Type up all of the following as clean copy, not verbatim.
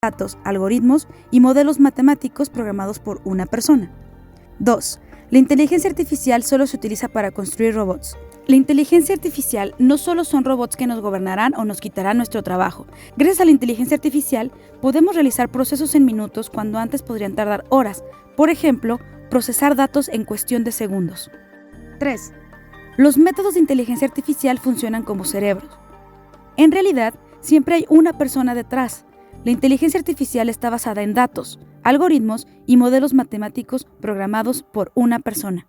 datos, algoritmos y modelos matemáticos programados por una persona. 2. La inteligencia artificial solo se utiliza para construir robots. La inteligencia artificial no solo son robots que nos gobernarán o nos quitarán nuestro trabajo. Gracias a la inteligencia artificial podemos realizar procesos en minutos cuando antes podrían tardar horas. Por ejemplo, procesar datos en cuestión de segundos. 3. Los métodos de inteligencia artificial funcionan como cerebros. En realidad, siempre hay una persona detrás. La inteligencia artificial está basada en datos, algoritmos y modelos matemáticos programados por una persona.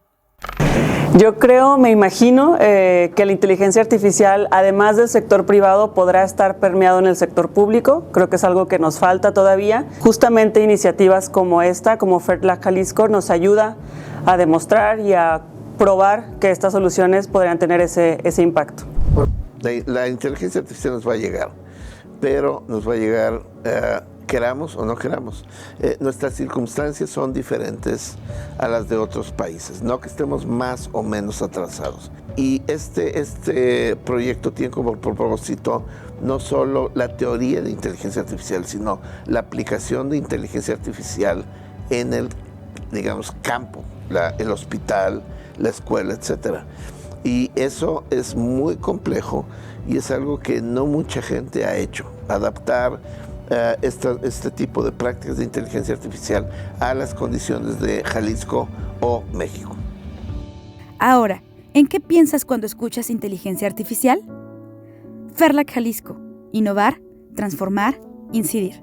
Yo creo, me imagino, que la inteligencia artificial, además del sector privado, podrá estar permeado en el sector público. Creo que es algo que nos falta todavía. Justamente iniciativas como esta, como FERLAC Jalisco, nos ayuda a demostrar y a probar que estas soluciones podrían tener ese impacto. La inteligencia artificial nos va a llegar, pero nos va a llegar, queramos o no queramos. Nuestras circunstancias son diferentes a las de otros países, no que estemos más o menos atrasados. Y este proyecto tiene como propósito no solo la teoría de inteligencia artificial, sino la aplicación de inteligencia artificial en el, digamos, campo, el hospital, la escuela, etcétera. Y eso es muy complejo y es algo que no mucha gente ha hecho, adaptar este tipo de prácticas de inteligencia artificial a las condiciones de Jalisco o México. Ahora, ¿en qué piensas cuando escuchas inteligencia artificial? FERLAC Jalisco. Innovar, transformar, incidir.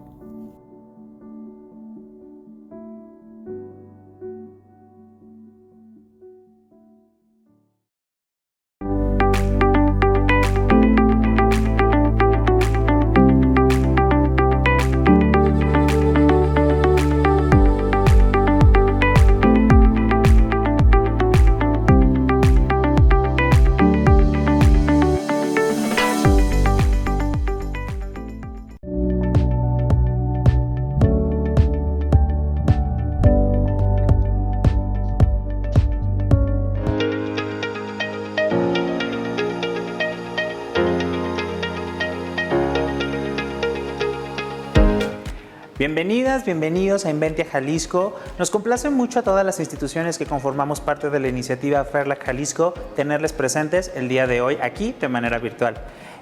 Bienvenidas, bienvenidos a Inventia Jalisco. Nos complace mucho a todas las instituciones que conformamos parte de la iniciativa FERLAC Jalisco tenerles presentes el día de hoy aquí de manera virtual.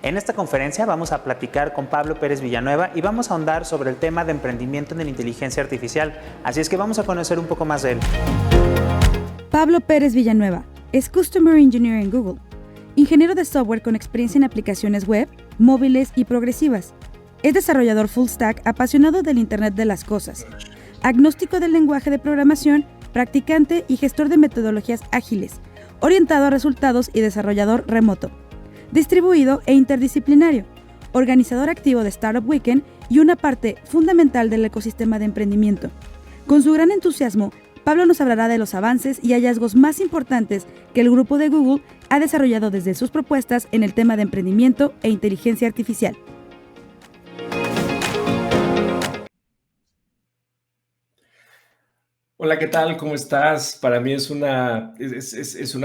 En esta conferencia vamos a platicar con Pablo Pérez Villanueva y vamos a ahondar sobre el tema de emprendimiento en la inteligencia artificial. Así es que vamos a conocer un poco más de él. Pablo Pérez Villanueva es Customer Engineer en Google, ingeniero de software con experiencia en aplicaciones web, móviles y progresivas. Es desarrollador full stack apasionado del Internet de las cosas, agnóstico del lenguaje de programación, practicante y gestor de metodologías ágiles, orientado a resultados y desarrollador remoto, distribuido e interdisciplinario, organizador activo de Startup Weekend y una parte fundamental del ecosistema de emprendimiento. Con su gran entusiasmo, Pablo nos hablará de los avances y hallazgos más importantes que el grupo de Google ha desarrollado desde sus propuestas en el tema de emprendimiento e inteligencia artificial. Hola, ¿qué tal? ¿Cómo estás? Para mí es una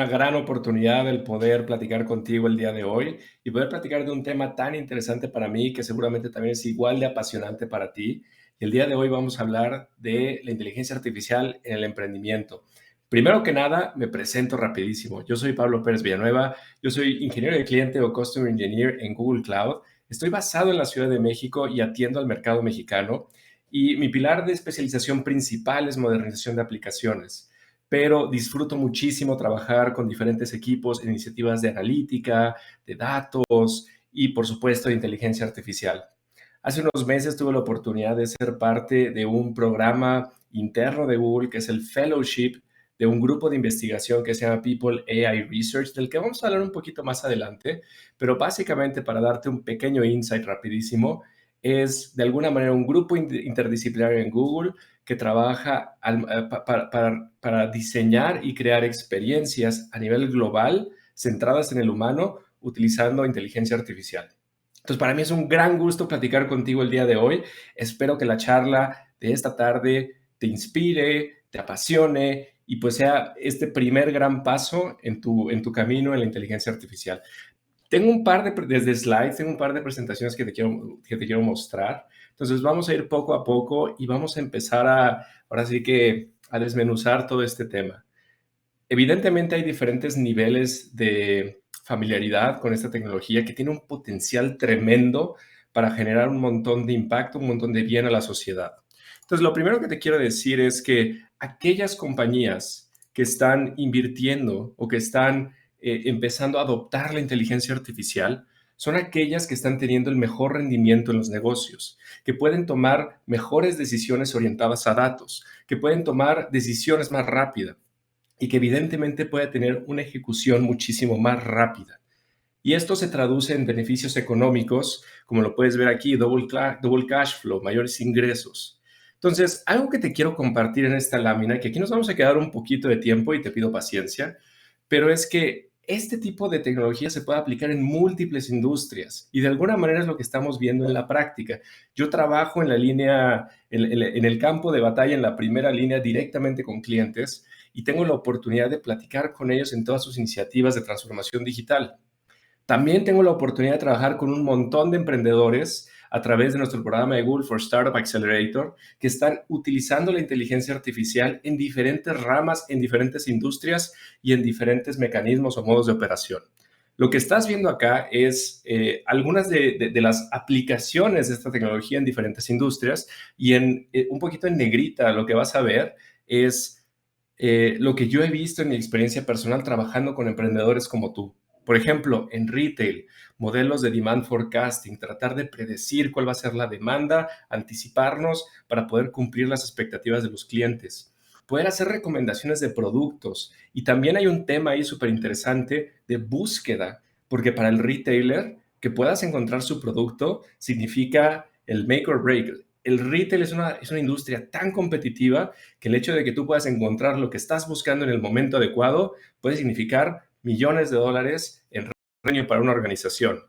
gran oportunidad el poder platicar contigo el día de hoy y poder platicar de un tema tan interesante para mí que seguramente también es igual de apasionante para ti. Y el día de hoy vamos a hablar de la inteligencia artificial en el emprendimiento. Primero que nada, me presento rapidísimo. Yo soy Pablo Pérez Villanueva, yo soy ingeniero de cliente o Customer Engineer en Google Cloud. Estoy basado en la Ciudad de México y atiendo al mercado mexicano. Y mi pilar de especialización principal es modernización de aplicaciones, pero disfruto muchísimo trabajar con diferentes equipos, iniciativas de analítica, de datos y, por supuesto, de inteligencia artificial. Hace unos meses tuve la oportunidad de ser parte de un programa interno de Google, que es el Fellowship de un grupo de investigación que se llama People AI Research, del que vamos a hablar un poquito más adelante, pero básicamente para darte un pequeño insight rapidísimo, es de alguna manera un grupo interdisciplinario en Google que trabaja para diseñar y crear experiencias a nivel global centradas en el humano utilizando inteligencia artificial. Entonces, para mí es un gran gusto platicar contigo el día de hoy. Espero que la charla de esta tarde te inspire, te apasione y pues sea este primer gran paso en tu camino en la inteligencia artificial. Tengo un par de slides, tengo un par de presentaciones que te quiero mostrar, Entonces vamos a ir poco a poco y vamos a empezar ahora sí que a desmenuzar todo este tema. Evidentemente hay diferentes niveles de familiaridad con esta tecnología que tiene un potencial tremendo para generar un montón de impacto, un montón de bien a la sociedad. Entonces, lo primero que te quiero decir es que aquellas compañías que están invirtiendo o que están empezando a adoptar la inteligencia artificial son aquellas que están teniendo el mejor rendimiento en los negocios, que pueden tomar mejores decisiones orientadas a datos, que pueden tomar decisiones más rápidas y que evidentemente puede tener una ejecución muchísimo más rápida. Y esto se traduce en beneficios económicos, como lo puedes ver aquí, double cash flow, mayores ingresos. Entonces, algo que te quiero compartir en esta lámina, que aquí nos vamos a quedar un poquito de tiempo y te pido paciencia, pero es que este tipo de tecnología se puede aplicar en múltiples industrias y de alguna manera es lo que estamos viendo en la práctica. Yo trabajo en la línea, en el campo de batalla, en la primera línea directamente con clientes y tengo la oportunidad de platicar con ellos en todas sus iniciativas de transformación digital. También tengo la oportunidad de trabajar con un montón de emprendedores a través de nuestro programa de Google for Startup Accelerator que están utilizando la inteligencia artificial en diferentes ramas, en diferentes industrias y en diferentes mecanismos o modos de operación. Lo que estás viendo acá es algunas de las aplicaciones de esta tecnología en diferentes industrias y un poquito en negrita lo que vas a ver es lo que yo he visto en mi experiencia personal trabajando con emprendedores como tú. Por ejemplo, en retail, modelos de demand forecasting, tratar de predecir cuál va a ser la demanda, anticiparnos para poder cumplir las expectativas de los clientes, poder hacer recomendaciones de productos. Y también hay un tema ahí súper interesante de búsqueda, porque para el retailer, que puedas encontrar su producto significa el make or break. El retail es una industria tan competitiva que el hecho de que tú puedas encontrar lo que estás buscando en el momento adecuado puede significar millones de dólares en revenue para una organización.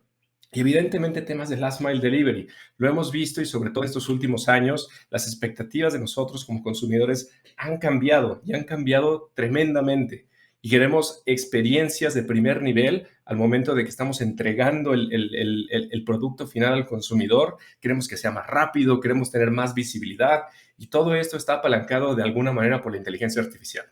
Y evidentemente temas de last mile delivery. Lo hemos visto y sobre todo en estos últimos años, las expectativas de nosotros como consumidores han cambiado y han cambiado tremendamente. Y queremos experiencias de primer nivel al momento de que estamos entregando el producto final al consumidor. Queremos que sea más rápido, queremos tener más visibilidad y todo esto está apalancado de alguna manera por la inteligencia artificial.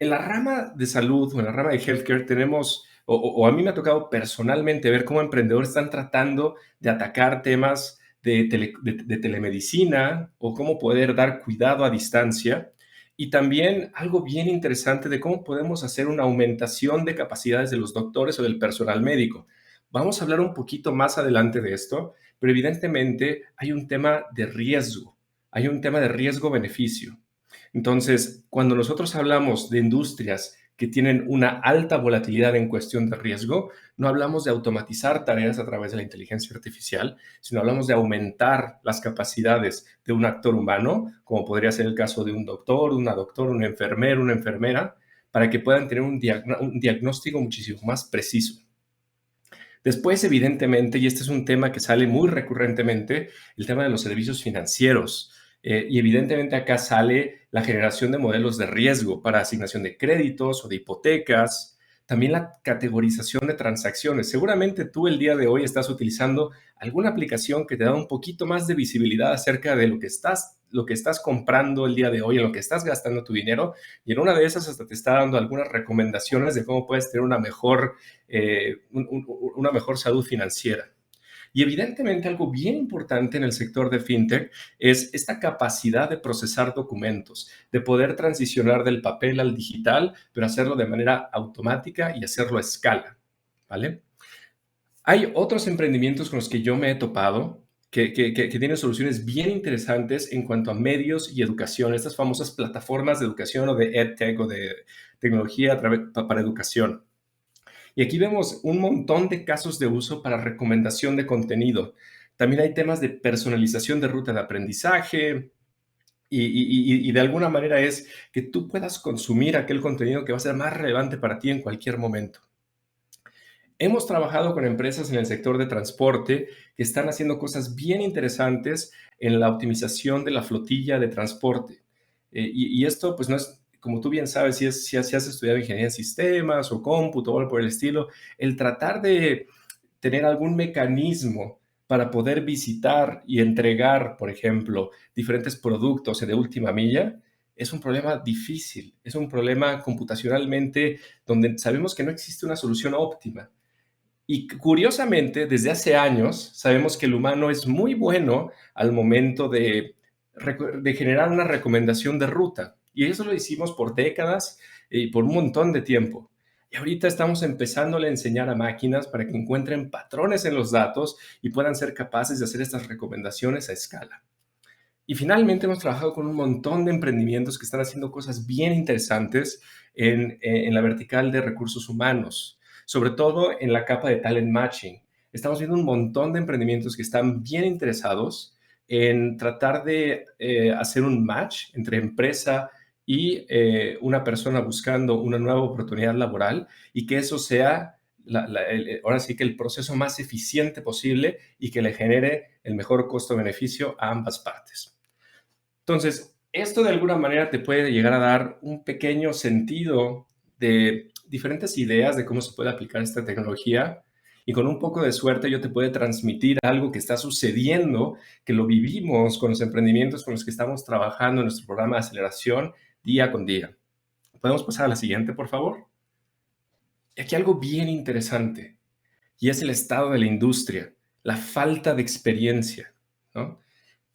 En la rama de salud o en la rama de healthcare tenemos, o a mí me ha tocado personalmente ver cómo emprendedores están tratando de atacar temas de telemedicina o cómo poder dar cuidado a distancia. Y también algo bien interesante de cómo podemos hacer una aumentación de capacidades de los doctores o del personal médico. Vamos a hablar un poquito más adelante de esto, pero evidentemente hay un tema de riesgo, hay un tema de riesgo-beneficio. Entonces, cuando nosotros hablamos de industrias que tienen una alta volatilidad en cuestión de riesgo, no hablamos de automatizar tareas a través de la inteligencia artificial, sino hablamos de aumentar las capacidades de un actor humano, como podría ser el caso de un doctor, una doctora, un enfermero, una enfermera, para que puedan tener un diagnóstico muchísimo más preciso. Después, evidentemente, y este es un tema que sale muy recurrentemente, el tema de los servicios financieros. Y evidentemente acá sale la generación de modelos de riesgo para asignación de créditos o de hipotecas, también la categorización de transacciones. Seguramente tú el día de hoy estás utilizando alguna aplicación que te da un poquito más de visibilidad acerca de lo que estás comprando el día de hoy, en lo que estás gastando tu dinero, y en una de esas hasta te está dando algunas recomendaciones de cómo puedes tener una mejor salud financiera. Y evidentemente algo bien importante en el sector de fintech es esta capacidad de procesar documentos, de poder transicionar del papel al digital, pero hacerlo de manera automática y hacerlo a escala, ¿vale? Hay otros emprendimientos con los que yo me he topado que tienen soluciones bien interesantes en cuanto a medios y educación, estas famosas plataformas de educación o de EdTech o de tecnología para educación. Y aquí vemos un montón de casos de uso para recomendación de contenido. También hay temas de personalización de ruta de aprendizaje y de alguna manera es que tú puedas consumir aquel contenido que va a ser más relevante para ti en cualquier momento. Hemos trabajado con empresas en el sector de transporte que están haciendo cosas bien interesantes en la optimización de la flotilla de transporte. Y esto, pues, no es, como tú bien sabes, si has estudiado ingeniería en sistemas o cómputo o algo por el estilo, el tratar de tener algún mecanismo para poder visitar y entregar, por ejemplo, diferentes productos de última milla, es un problema difícil, es un problema computacionalmente donde sabemos que no existe una solución óptima. Y curiosamente, desde hace años, sabemos que el humano es muy bueno al momento de generar una recomendación de ruta. Y eso lo hicimos por décadas y por un montón de tiempo. Y ahorita estamos empezándole a enseñar a máquinas para que encuentren patrones en los datos y puedan ser capaces de hacer estas recomendaciones a escala. Y finalmente hemos trabajado con un montón de emprendimientos que están haciendo cosas bien interesantes en la vertical de recursos humanos, sobre todo en la capa de talent matching. Estamos viendo un montón de emprendimientos que están bien interesados en tratar de hacer un match entre empresa y una persona buscando una nueva oportunidad laboral y que eso sea ahora sí que el proceso más eficiente posible y que le genere el mejor costo-beneficio a ambas partes. Entonces, esto de alguna manera te puede llegar a dar un pequeño sentido de diferentes ideas de cómo se puede aplicar esta tecnología y con un poco de suerte yo te puedo transmitir algo que está sucediendo, que lo vivimos con los emprendimientos con los que estamos trabajando en nuestro programa de aceleración día con día. ¿Podemos pasar a la siguiente, por favor? Y aquí algo bien interesante, y es el estado de la industria, la falta de experiencia, ¿no?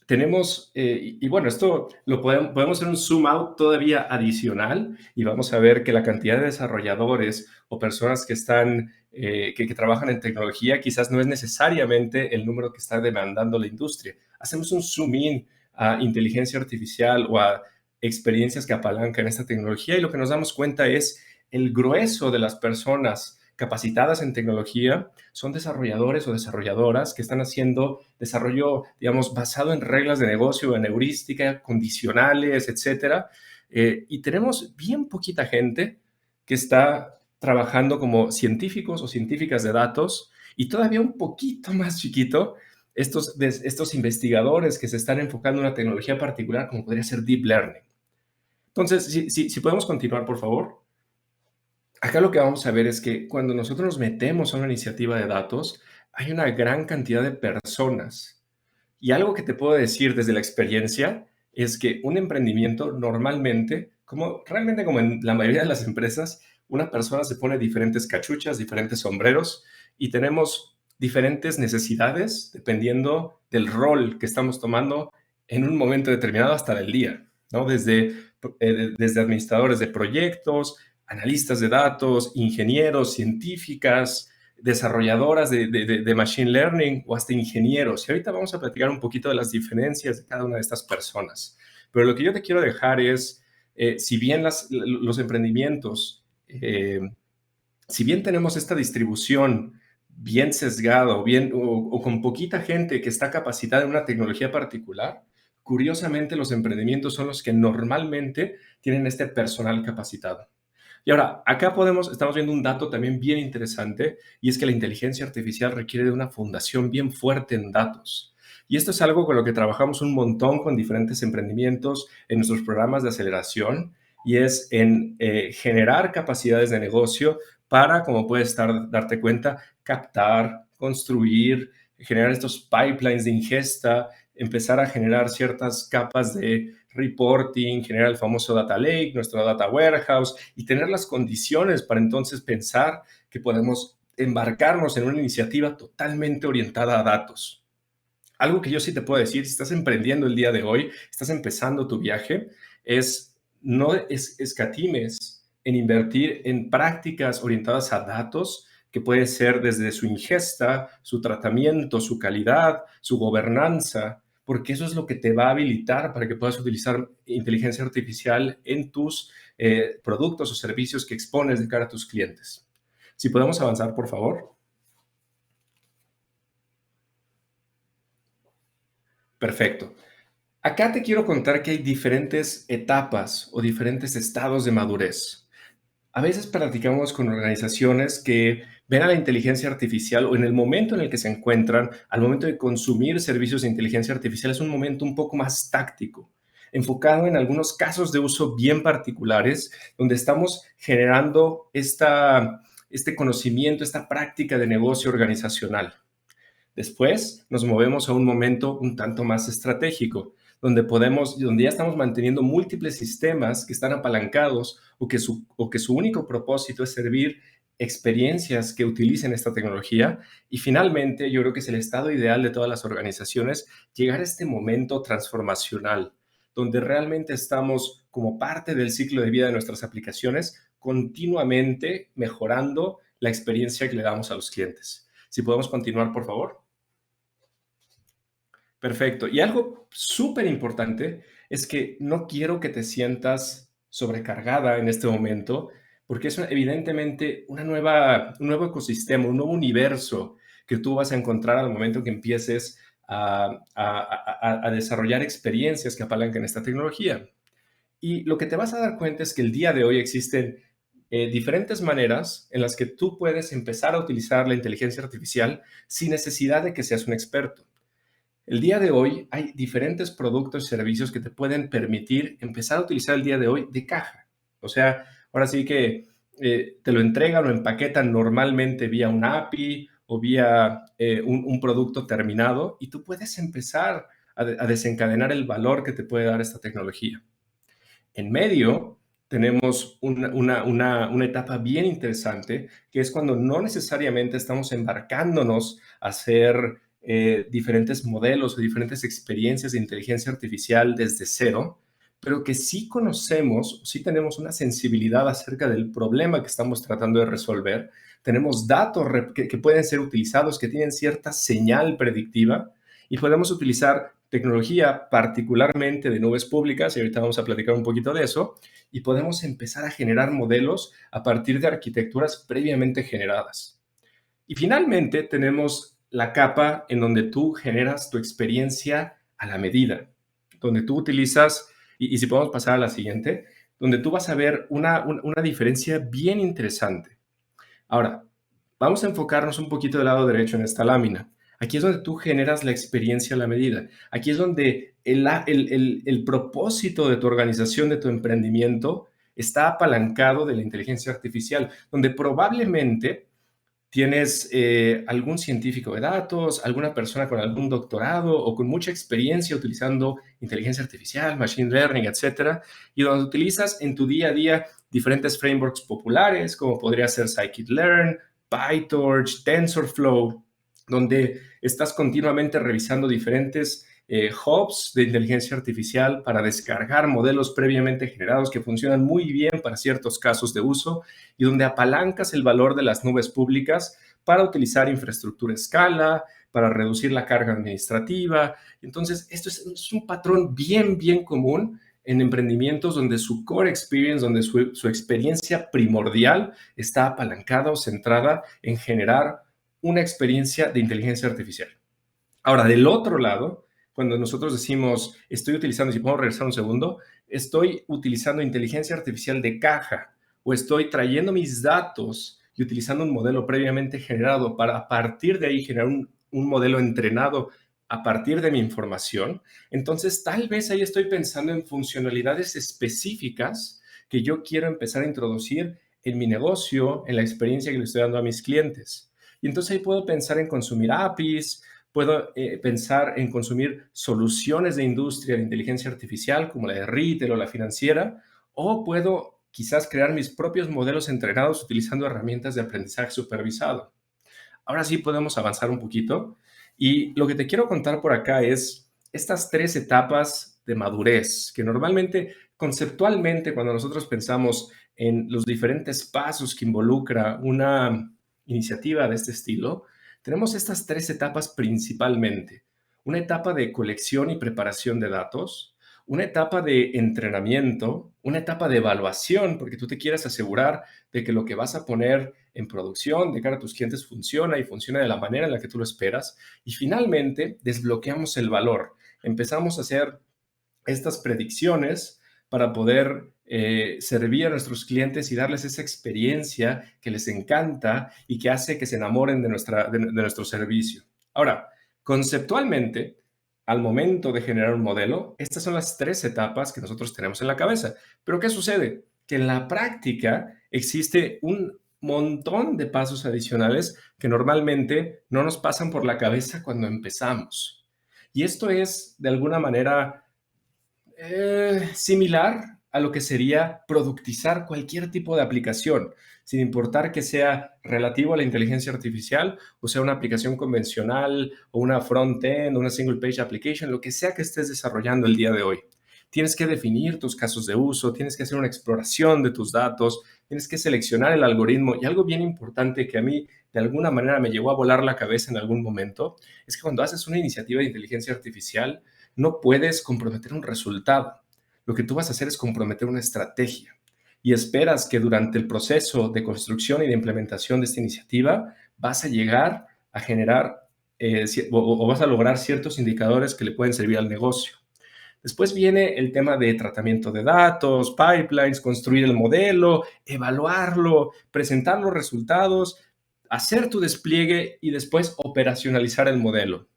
Tenemos, y bueno, esto lo podemos hacer un zoom out todavía adicional y vamos a ver que la cantidad de desarrolladores o personas que están, que trabajan en tecnología quizás no es necesariamente el número que está demandando la industria. Hacemos un zoom in a inteligencia artificial o a experiencias que apalancan esta tecnología y lo que nos damos cuenta es el grueso de las personas capacitadas en tecnología son desarrolladores o desarrolladoras que están haciendo desarrollo, digamos, basado en reglas de negocio, en heurística, condicionales, etcétera. Y tenemos bien poquita gente que está trabajando como científicos o científicas de datos y todavía un poquito más chiquito estos investigadores que se están enfocando en una tecnología particular como podría ser Deep Learning. Entonces, si podemos continuar, por favor. Acá lo que vamos a ver es que cuando nosotros nos metemos a una iniciativa de datos, hay una gran cantidad de personas. Y algo que te puedo decir desde la experiencia es que un emprendimiento normalmente, realmente como en la mayoría de las empresas, una persona se pone diferentes cachuchas, diferentes sombreros y tenemos diferentes necesidades dependiendo del rol que estamos tomando en un momento determinado hasta del día, ¿no? Desde administradores de proyectos, analistas de datos, ingenieros, científicas, desarrolladoras de Machine Learning o hasta ingenieros. Y ahorita vamos a platicar un poquito de las diferencias de cada una de estas personas. Pero lo que yo te quiero dejar es, si bien los emprendimientos, si bien tenemos esta distribución bien sesgada o con poquita gente que está capacitada en una tecnología particular, curiosamente los emprendimientos son los que normalmente tienen este personal capacitado. Y ahora, acá estamos viendo un dato también bien interesante, y es que la inteligencia artificial requiere de una fundación bien fuerte en datos. Y esto es algo con lo que trabajamos un montón con diferentes emprendimientos en nuestros programas de aceleración, y es en generar capacidades de negocio para, como puedes darte cuenta, captar, construir, generar estos pipelines de ingesta, empezar a generar ciertas capas de reporting, generar el famoso data lake, nuestro data warehouse y tener las condiciones para entonces pensar que podemos embarcarnos en una iniciativa totalmente orientada a datos. Algo que yo sí te puedo decir, si estás emprendiendo el día de hoy, estás empezando tu viaje, no escatimes en invertir en prácticas orientadas a datos, que puede ser desde su ingesta, su tratamiento, su calidad, su gobernanza, porque eso es lo que te va a habilitar para que puedas utilizar inteligencia artificial en tus productos o servicios que expones de cara a tus clientes. Si podemos avanzar, por favor. Perfecto. Acá te quiero contar que hay diferentes etapas o diferentes estados de madurez. A veces platicamos con organizaciones que ven a la inteligencia artificial o en el momento en el que se encuentran, al momento de consumir servicios de inteligencia artificial, es un momento un poco más táctico, enfocado en algunos casos de uso bien particulares, donde estamos generando este conocimiento, esta práctica de negocio organizacional. Después nos movemos a un momento un tanto más estratégico, donde ya estamos manteniendo múltiples sistemas que están apalancados o que su único propósito es servir experiencias que utilicen esta tecnología. Y finalmente, yo creo que es el estado ideal de todas las organizaciones llegar a este momento transformacional, donde realmente estamos como parte del ciclo de vida de nuestras aplicaciones, continuamente mejorando la experiencia que le damos a los clientes. Si podemos continuar, por favor. Perfecto. Y algo súper importante es que no quiero que te sientas sobrecargada en este momento, porque es evidentemente un nuevo ecosistema, un nuevo universo que tú vas a encontrar al momento que empieces a desarrollar experiencias que apalancan esta tecnología. Y lo que te vas a dar cuenta es que el día de hoy existen diferentes maneras en las que tú puedes empezar a utilizar la inteligencia artificial sin necesidad de que seas un experto. El día de hoy hay diferentes productos y servicios que te pueden permitir empezar a utilizar el día de hoy de caja. O sea, ahora sí que te lo entregan o empaquetan normalmente vía una API o vía un producto terminado y tú puedes empezar a desencadenar el valor que te puede dar esta tecnología. En medio tenemos una etapa bien interesante, que es cuando no necesariamente estamos embarcándonos a hacer diferentes modelos o diferentes experiencias de inteligencia artificial desde cero, pero que sí conocemos, sí tenemos una sensibilidad acerca del problema que estamos tratando de resolver. Tenemos datos que pueden ser utilizados, que tienen cierta señal predictiva, y podemos utilizar tecnología particularmente de nubes públicas, y ahorita vamos a platicar un poquito de eso, y podemos empezar a generar modelos a partir de arquitecturas previamente generadas. Y finalmente tenemos la capa en donde tú generas tu experiencia a la medida, donde tú utilizas, y si podemos pasar a la siguiente, donde tú vas a ver una diferencia bien interesante. Ahora, vamos a enfocarnos un poquito del lado derecho en esta lámina. Aquí es donde tú generas la experiencia a la medida. Aquí es donde el propósito de tu organización, de tu emprendimiento, está apalancado de la inteligencia artificial, donde probablemente tienes algún científico de datos, alguna persona con algún doctorado o con mucha experiencia utilizando inteligencia artificial, machine learning, etcétera, y donde utilizas en tu día a día diferentes frameworks populares, como podría ser scikit-learn, PyTorch, TensorFlow, donde estás continuamente revisando diferentes hubs de inteligencia artificial para descargar modelos previamente generados que funcionan muy bien para ciertos casos de uso y donde apalancas el valor de las nubes públicas para utilizar infraestructura a escala, para reducir la carga administrativa. Entonces, esto es un patrón bien común en emprendimientos donde su core experience, donde su experiencia primordial está apalancada o centrada en generar una experiencia de inteligencia artificial. Ahora, del otro lado, cuando nosotros decimos, estoy utilizando, si podemos regresar un segundo, estoy utilizando inteligencia artificial de caja o estoy trayendo mis datos y utilizando un modelo previamente generado para a partir de ahí generar un modelo entrenado a partir de mi información, entonces tal vez ahí estoy pensando en funcionalidades específicas que yo quiero empezar a introducir en mi negocio, en la experiencia que le estoy dando a mis clientes. Y entonces ahí puedo pensar en consumir APIs, puedo pensar en consumir soluciones de industria de inteligencia artificial como la de retail o la financiera, o puedo quizás crear mis propios modelos entrenados utilizando herramientas de aprendizaje supervisado. Ahora sí podemos avanzar un poquito y lo que te quiero contar por acá es estas 3 etapas de madurez que normalmente, conceptualmente, cuando nosotros pensamos en los diferentes pasos que involucra una iniciativa de este estilo, tenemos estas 3 etapas principalmente. Una etapa de colección y preparación de datos, una etapa de entrenamiento, una etapa de evaluación, porque tú te quieres asegurar de que lo que vas a poner en producción de cara a tus clientes funciona y funciona de la manera en la que tú lo esperas. Y finalmente, desbloqueamos el valor. Empezamos a hacer estas predicciones para poder servir a nuestros clientes y darles esa experiencia que les encanta y que hace que se enamoren de nuestro servicio. Ahora, conceptualmente, al momento de generar un modelo, estas son las 3 etapas que nosotros tenemos en la cabeza. Pero ¿qué sucede? Que en la práctica existe un montón de pasos adicionales que normalmente no nos pasan por la cabeza cuando empezamos. Y esto es, de alguna manera, similar a lo que sería productizar cualquier tipo de aplicación, sin importar que sea relativo a la inteligencia artificial o sea una aplicación convencional o una front-end, una single page application, lo que sea que estés desarrollando el día de hoy. Tienes que definir tus casos de uso, tienes que hacer una exploración de tus datos, tienes que seleccionar el algoritmo y algo bien importante que a mí de alguna manera me llegó a volar la cabeza en algún momento es que cuando haces una iniciativa de inteligencia artificial no puedes comprometer un resultado. Lo que tú vas a hacer es comprometer una estrategia y esperas que durante el proceso de construcción y de implementación de esta iniciativa vas a llegar a generar o vas a lograr ciertos indicadores que le pueden servir al negocio. Después viene el tema de tratamiento de datos, pipelines, construir el modelo, evaluarlo, presentar los resultados, hacer tu despliegue y después operacionalizar el modelo,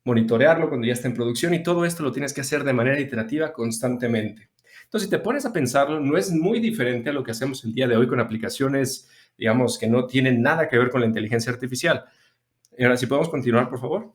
monitorearlo cuando ya está en producción y todo esto lo tienes que hacer de manera iterativa constantemente. Entonces, si te pones a pensarlo, no es muy diferente a lo que hacemos el día de hoy con aplicaciones, digamos, que no tienen nada que ver con la inteligencia artificial. Y ahora, si podemos continuar, por favor.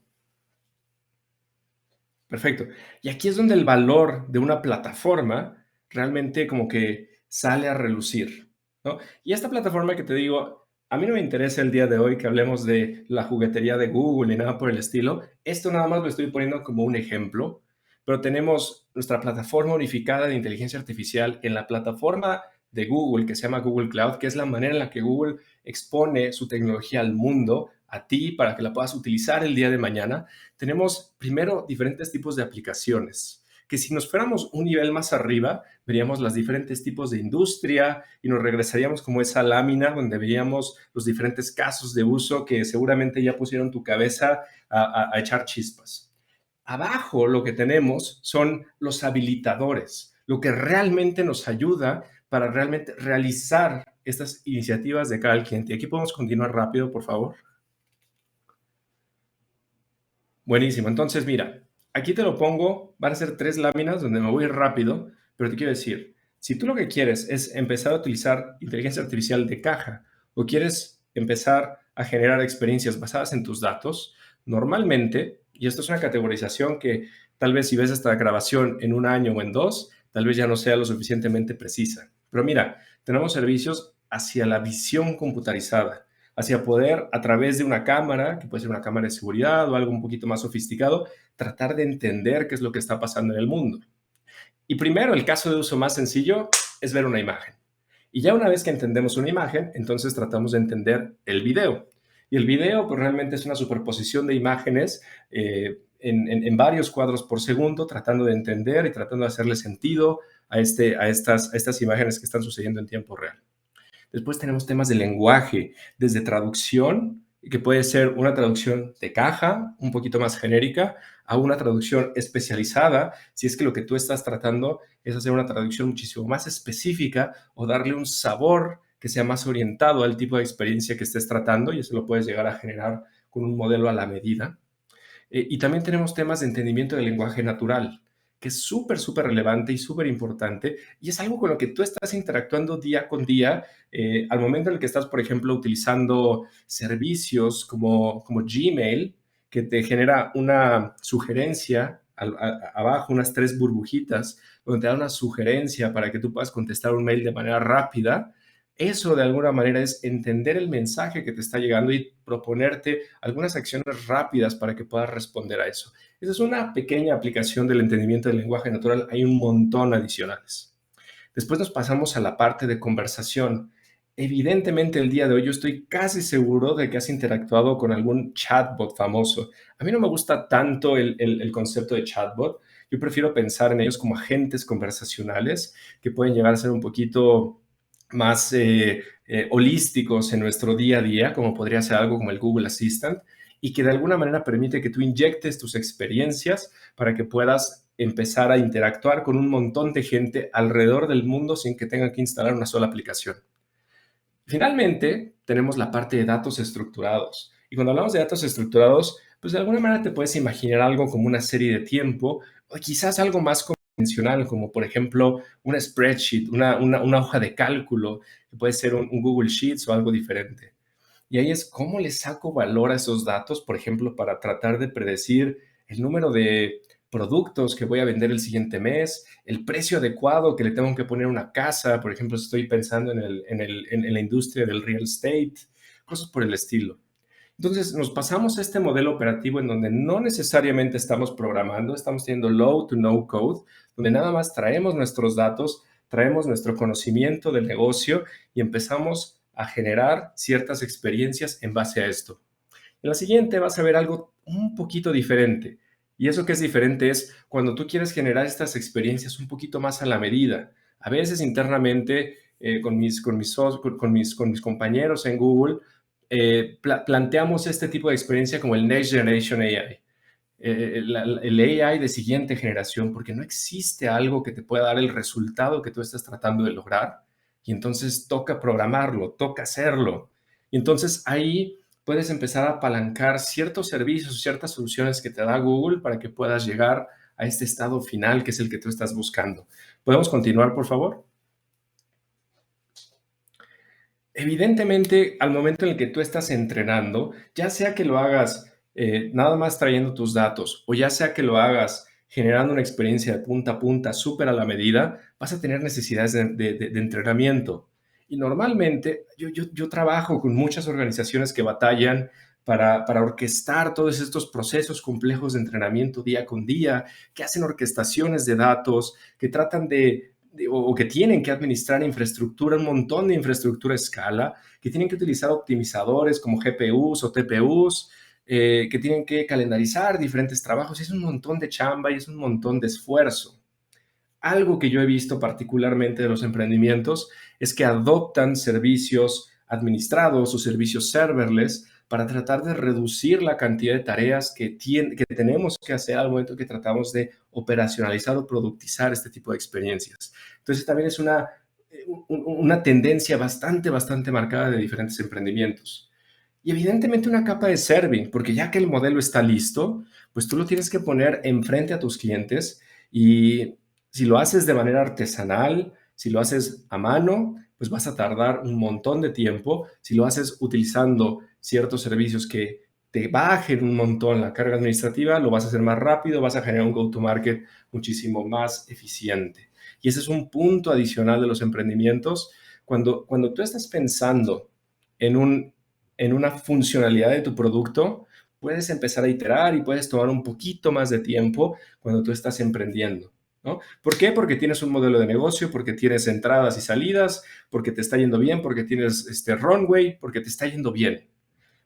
Perfecto. Y aquí es donde el valor de una plataforma realmente como que sale a relucir, ¿no? Y esta plataforma que te digo, a mí no me interesa el día de hoy que hablemos de la juguetería de Google ni nada por el estilo. Esto nada más lo estoy poniendo como un ejemplo, pero tenemos nuestra plataforma unificada de inteligencia artificial en la plataforma de Google que se llama Google Cloud, que es la manera en la que Google expone su tecnología al mundo, a ti, para que la puedas utilizar el día de mañana. Tenemos primero diferentes tipos de aplicaciones, que si nos fuéramos un nivel más arriba, veríamos los diferentes tipos de industria y nos regresaríamos como esa lámina donde veríamos los diferentes casos de uso que seguramente ya pusieron tu cabeza a echar chispas. Abajo lo que tenemos son los habilitadores, lo que realmente nos ayuda para realmente realizar estas iniciativas de cada cliente. Aquí podemos continuar rápido, por favor. Buenísimo. Entonces, mira, aquí te lo pongo, van a ser 3 láminas donde me voy rápido, pero te quiero decir, si tú lo que quieres es empezar a utilizar inteligencia artificial de caja o quieres empezar a generar experiencias basadas en tus datos, normalmente, y esto es una categorización que tal vez si ves esta grabación en 1 año o en 2, tal vez ya no sea lo suficientemente precisa. Pero mira, tenemos servicios hacia la visión computarizada, hacia poder, a través de una cámara, que puede ser una cámara de seguridad o algo un poquito más sofisticado, tratar de entender qué es lo que está pasando en el mundo. Y primero, el caso de uso más sencillo es ver una imagen. Y ya una vez que entendemos una imagen, entonces tratamos de entender el video. Y el video, pues realmente es una superposición de imágenes en varios cuadros por segundo, tratando de entender y tratando de hacerle sentido a estas imágenes que están sucediendo en tiempo real. Después tenemos temas de lenguaje, desde traducción, que puede ser una traducción de caja, un poquito más genérica, a una traducción especializada, si es que lo que tú estás tratando es hacer una traducción muchísimo más específica o darle un sabor que sea más orientado al tipo de experiencia que estés tratando, y eso lo puedes llegar a generar con un modelo a la medida. Y también tenemos temas de entendimiento del lenguaje natural, que es súper, súper relevante y súper importante, y es algo con lo que tú estás interactuando día con día, al momento en el que estás, por ejemplo, utilizando servicios como Gmail, que te genera una sugerencia abajo, unas 3 burbujitas, donde te da una sugerencia para que tú puedas contestar un mail de manera rápida. Eso de alguna manera es entender el mensaje que te está llegando y proponerte algunas acciones rápidas para que puedas responder a eso. Esa es una pequeña aplicación del entendimiento del lenguaje natural. Hay un montón adicionales. Después nos pasamos a la parte de conversación. Evidentemente, el día de hoy yo estoy casi seguro de que has interactuado con algún chatbot famoso. A mí no me gusta tanto el concepto de chatbot. Yo prefiero pensar en ellos como agentes conversacionales que pueden llegar a ser un poquito más holísticos en nuestro día a día, como podría ser algo como el Google Assistant, y que de alguna manera permite que tú inyectes tus experiencias para que puedas empezar a interactuar con un montón de gente alrededor del mundo sin que tengan que instalar una sola aplicación. Finalmente, tenemos la parte de datos estructurados. Y cuando hablamos de datos estructurados, pues de alguna manera te puedes imaginar algo como una serie de tiempo o quizás algo más convencional convencional, como por ejemplo una spreadsheet, una hoja de cálculo, que puede ser un Google Sheets o algo diferente. Y ahí es cómo le saco valor a esos datos, por ejemplo, para tratar de predecir el número de productos que voy a vender el siguiente mes, el precio adecuado que le tengo que poner a una casa, por ejemplo, estoy pensando en la industria del real estate, cosas por el estilo. Entonces, nos pasamos a este modelo operativo en donde no necesariamente estamos programando, estamos teniendo low to no code, donde nada más traemos nuestros datos, traemos nuestro conocimiento del negocio y empezamos a generar ciertas experiencias en base a esto. En la siguiente vas a ver algo un poquito diferente. Y eso que es diferente es cuando tú quieres generar estas experiencias un poquito más a la medida. A veces internamente con mis compañeros en Google, planteamos este tipo de experiencia como el Next Generation AI. El AI de siguiente generación, porque no existe algo que te pueda dar el resultado que tú estás tratando de lograr. Y entonces toca programarlo, toca hacerlo. Y entonces ahí puedes empezar a apalancar ciertos servicios, ciertas soluciones que te da Google para que puedas llegar a este estado final que es el que tú estás buscando. ¿Podemos continuar, por favor? Evidentemente, al momento en el que tú estás entrenando, ya sea que lo hagas nada más trayendo tus datos o ya sea que lo hagas generando una experiencia de punta a punta súper a la medida, vas a tener necesidades de entrenamiento. Y normalmente yo trabajo con muchas organizaciones que batallan para orquestar todos estos procesos complejos de entrenamiento día con día, que hacen orquestaciones de datos, que tratan o que tienen que administrar infraestructura, un montón de infraestructura a escala, que tienen que utilizar optimizadores como GPUs o TPUs, que tienen que calendarizar diferentes trabajos. Es un montón de chamba y es un montón de esfuerzo. Algo que yo he visto particularmente de los emprendimientos es que adoptan servicios administrados o servicios serverless para tratar de reducir la cantidad de tareas que tenemos que hacer al momento que tratamos de operacionalizar o productizar este tipo de experiencias. Entonces también es una tendencia bastante marcada de diferentes emprendimientos. Y evidentemente una capa de serving, porque ya que el modelo está listo, pues tú lo tienes que poner enfrente a tus clientes y si lo haces de manera artesanal, si lo haces a mano, pues vas a tardar un montón de tiempo. Si lo haces utilizando ciertos servicios que te bajen un montón la carga administrativa, lo vas a hacer más rápido, vas a generar un go-to-market muchísimo más eficiente. Y ese es un punto adicional de los emprendimientos. Cuando tú estás pensando en una funcionalidad de tu producto, puedes empezar a iterar y puedes tomar un poquito más de tiempo cuando tú estás emprendiendo, ¿no? ¿Por qué? Porque tienes un modelo de negocio, porque tienes entradas y salidas, porque te está yendo bien, porque tienes runway, porque te está yendo bien.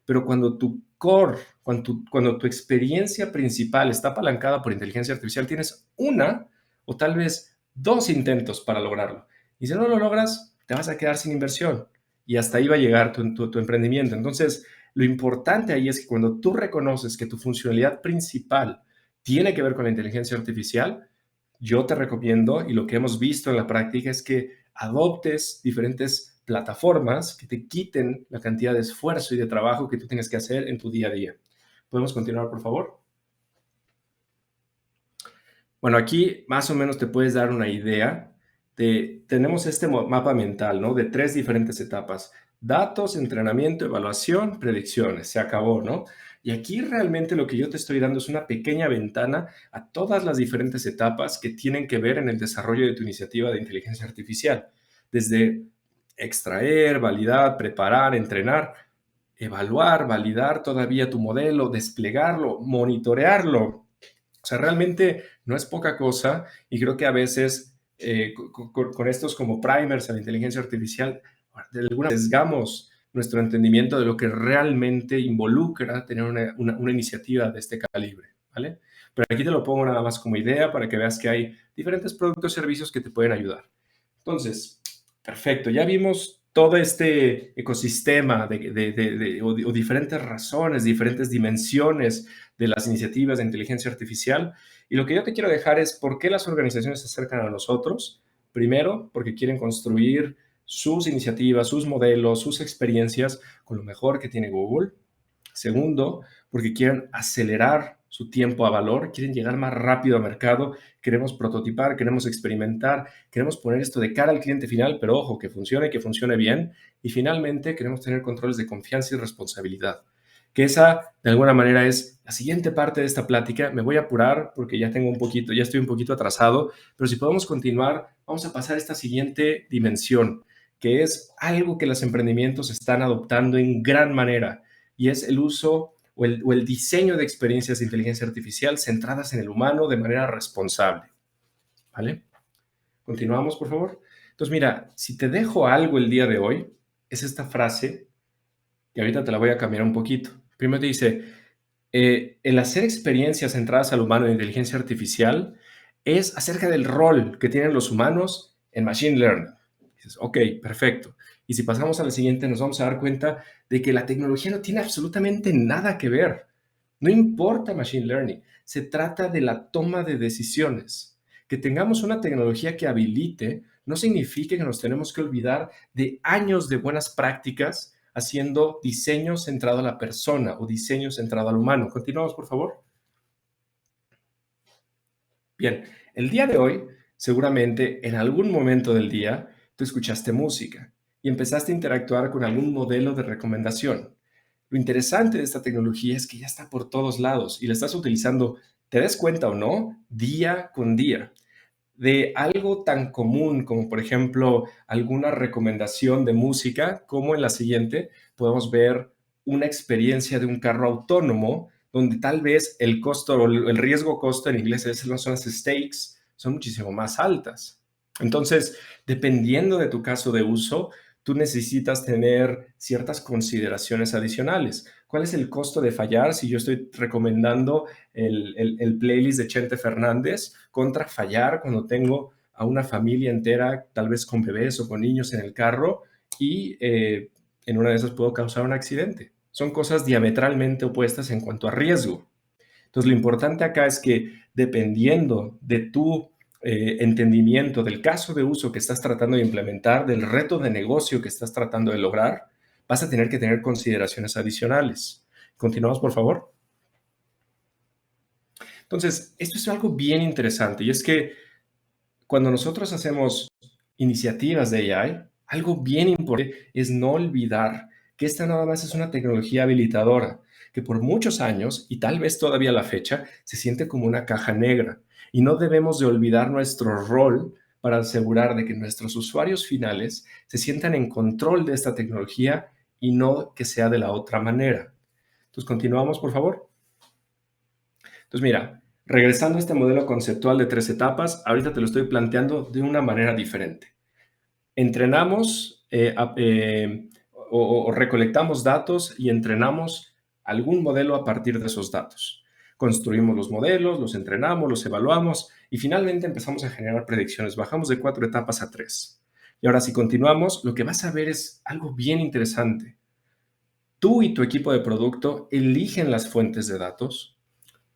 Pero cuando tu core, cuando tu experiencia principal está apalancada por inteligencia artificial, tienes una o tal vez dos intentos para lograrlo. Y si no lo logras, te vas a quedar sin inversión. Y hasta ahí va a llegar tu emprendimiento. Entonces, lo importante ahí es que cuando tú reconoces que tu funcionalidad principal tiene que ver con la inteligencia artificial, yo te recomiendo, y lo que hemos visto en la práctica es que adoptes diferentes plataformas que te quiten la cantidad de esfuerzo y de trabajo que tú tienes que hacer en tu día a día. ¿Podemos continuar, por favor? Bueno, aquí más o menos te puedes dar una idea tenemos este mapa mental, ¿no? De 3 diferentes etapas: datos, entrenamiento, evaluación, predicciones. Se acabó, ¿no? Y aquí realmente lo que yo te estoy dando es una pequeña ventana a todas las diferentes etapas que tienen que ver en el desarrollo de tu iniciativa de inteligencia artificial. Desde extraer, validar, preparar, entrenar, evaluar, validar todavía tu modelo, desplegarlo, monitorearlo. O sea, realmente no es poca cosa y creo que a veces con estos como primers a la inteligencia artificial, de alguna manera sesgamos nuestro entendimiento de lo que realmente involucra tener una iniciativa de este calibre, ¿vale? Pero aquí te lo pongo nada más como idea para que veas que hay diferentes productos y servicios que te pueden ayudar. Entonces, perfecto, ya vimos todo este ecosistema o diferentes razones, diferentes dimensiones de las iniciativas de inteligencia artificial. Y lo que yo te quiero dejar es por qué las organizaciones se acercan a nosotros. Primero, porque quieren construir sus iniciativas, sus modelos, sus experiencias con lo mejor que tiene Google. Segundo, porque quieren acelerar su tiempo a valor, quieren llegar más rápido al mercado, queremos prototipar, queremos experimentar, queremos poner esto de cara al cliente final, pero ojo, que funcione bien, y finalmente queremos tener controles de confianza y responsabilidad. Que esa, de alguna manera, es la siguiente parte de esta plática. Me voy a apurar porque ya estoy un poquito atrasado, pero si podemos continuar, vamos a pasar a esta siguiente dimensión, que es algo que los emprendimientos están adoptando en gran manera, y es el uso o el diseño de experiencias de inteligencia artificial centradas en el humano de manera responsable. ¿Vale? Continuamos, por favor. Entonces, mira, si te dejo algo el día de hoy, es esta frase, y ahorita te la voy a cambiar un poquito. Primero te dice, el hacer experiencias centradas al humano en inteligencia artificial es acerca del rol que tienen los humanos en Machine Learning. Dices, ok, perfecto. Y si pasamos a la siguiente, nos vamos a dar cuenta de que la tecnología no tiene absolutamente nada que ver. No importa Machine Learning, se trata de la toma de decisiones. Que tengamos una tecnología que habilite no significa que nos tenemos que olvidar de años de buenas prácticas haciendo diseño centrado a la persona o diseño centrado al humano. Continuamos, por favor. Bien, el día de hoy, seguramente en algún momento del día, tú escuchaste música y empezaste a interactuar con algún modelo de recomendación. Lo interesante de esta tecnología es que ya está por todos lados y la estás utilizando, te des cuenta o no, día con día. De algo tan común como, por ejemplo, alguna recomendación de música, como en la siguiente, podemos ver una experiencia de un carro autónomo, donde tal vez el costo o el riesgo-costo en inglés son las stakes, son muchísimo más altas. Entonces, dependiendo de tu caso de uso, tú necesitas tener ciertas consideraciones adicionales. ¿Cuál es el costo de fallar si yo estoy recomendando el playlist de Chente Fernández contra fallar cuando tengo a una familia entera, tal vez con bebés o con niños en el carro, y en una de esas puedo causar un accidente? Son cosas diametralmente opuestas en cuanto a riesgo. Entonces, lo importante acá es que dependiendo de tu entendimiento del caso de uso que estás tratando de implementar, del reto de negocio que estás tratando de lograr, vas a tener que tener consideraciones adicionales. Continuamos, por favor. Entonces, esto es algo bien interesante, y es que cuando nosotros hacemos iniciativas de AI, algo bien importante es no olvidar que esta nada más es una tecnología habilitadora, que por muchos años, y tal vez todavía a la fecha, se siente como una caja negra. Y no debemos de olvidar nuestro rol para asegurar de que nuestros usuarios finales se sientan en control de esta tecnología y no que sea de la otra manera. Entonces, continuamos, por favor. Entonces, mira, regresando a este modelo conceptual de 3 etapas, ahorita te lo estoy planteando de una manera diferente. Entrenamos o recolectamos datos y entrenamos algún modelo a partir de esos datos. Construimos los modelos, los entrenamos, los evaluamos y finalmente empezamos a generar predicciones. Bajamos de 4 etapas a 3. Y ahora, si continuamos, lo que vas a ver es algo bien interesante. Tú y tu equipo de producto eligen las fuentes de datos.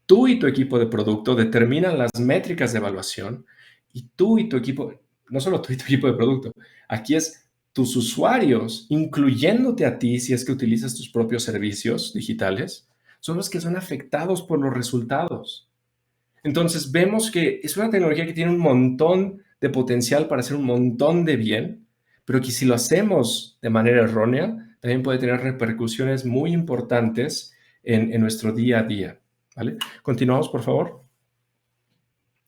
Tú y tu equipo de producto determinan las métricas de evaluación, y tú y tu equipo, no solo tú y tu equipo de producto, aquí es tus usuarios, incluyéndote a ti si es que utilizas tus propios servicios digitales, son los que son afectados por los resultados. Entonces vemos que es una tecnología que tiene un montón de potencial para hacer un montón de bien, pero que si lo hacemos de manera errónea, también puede tener repercusiones muy importantes en nuestro día a día. ¿Vale? Continuamos, por favor.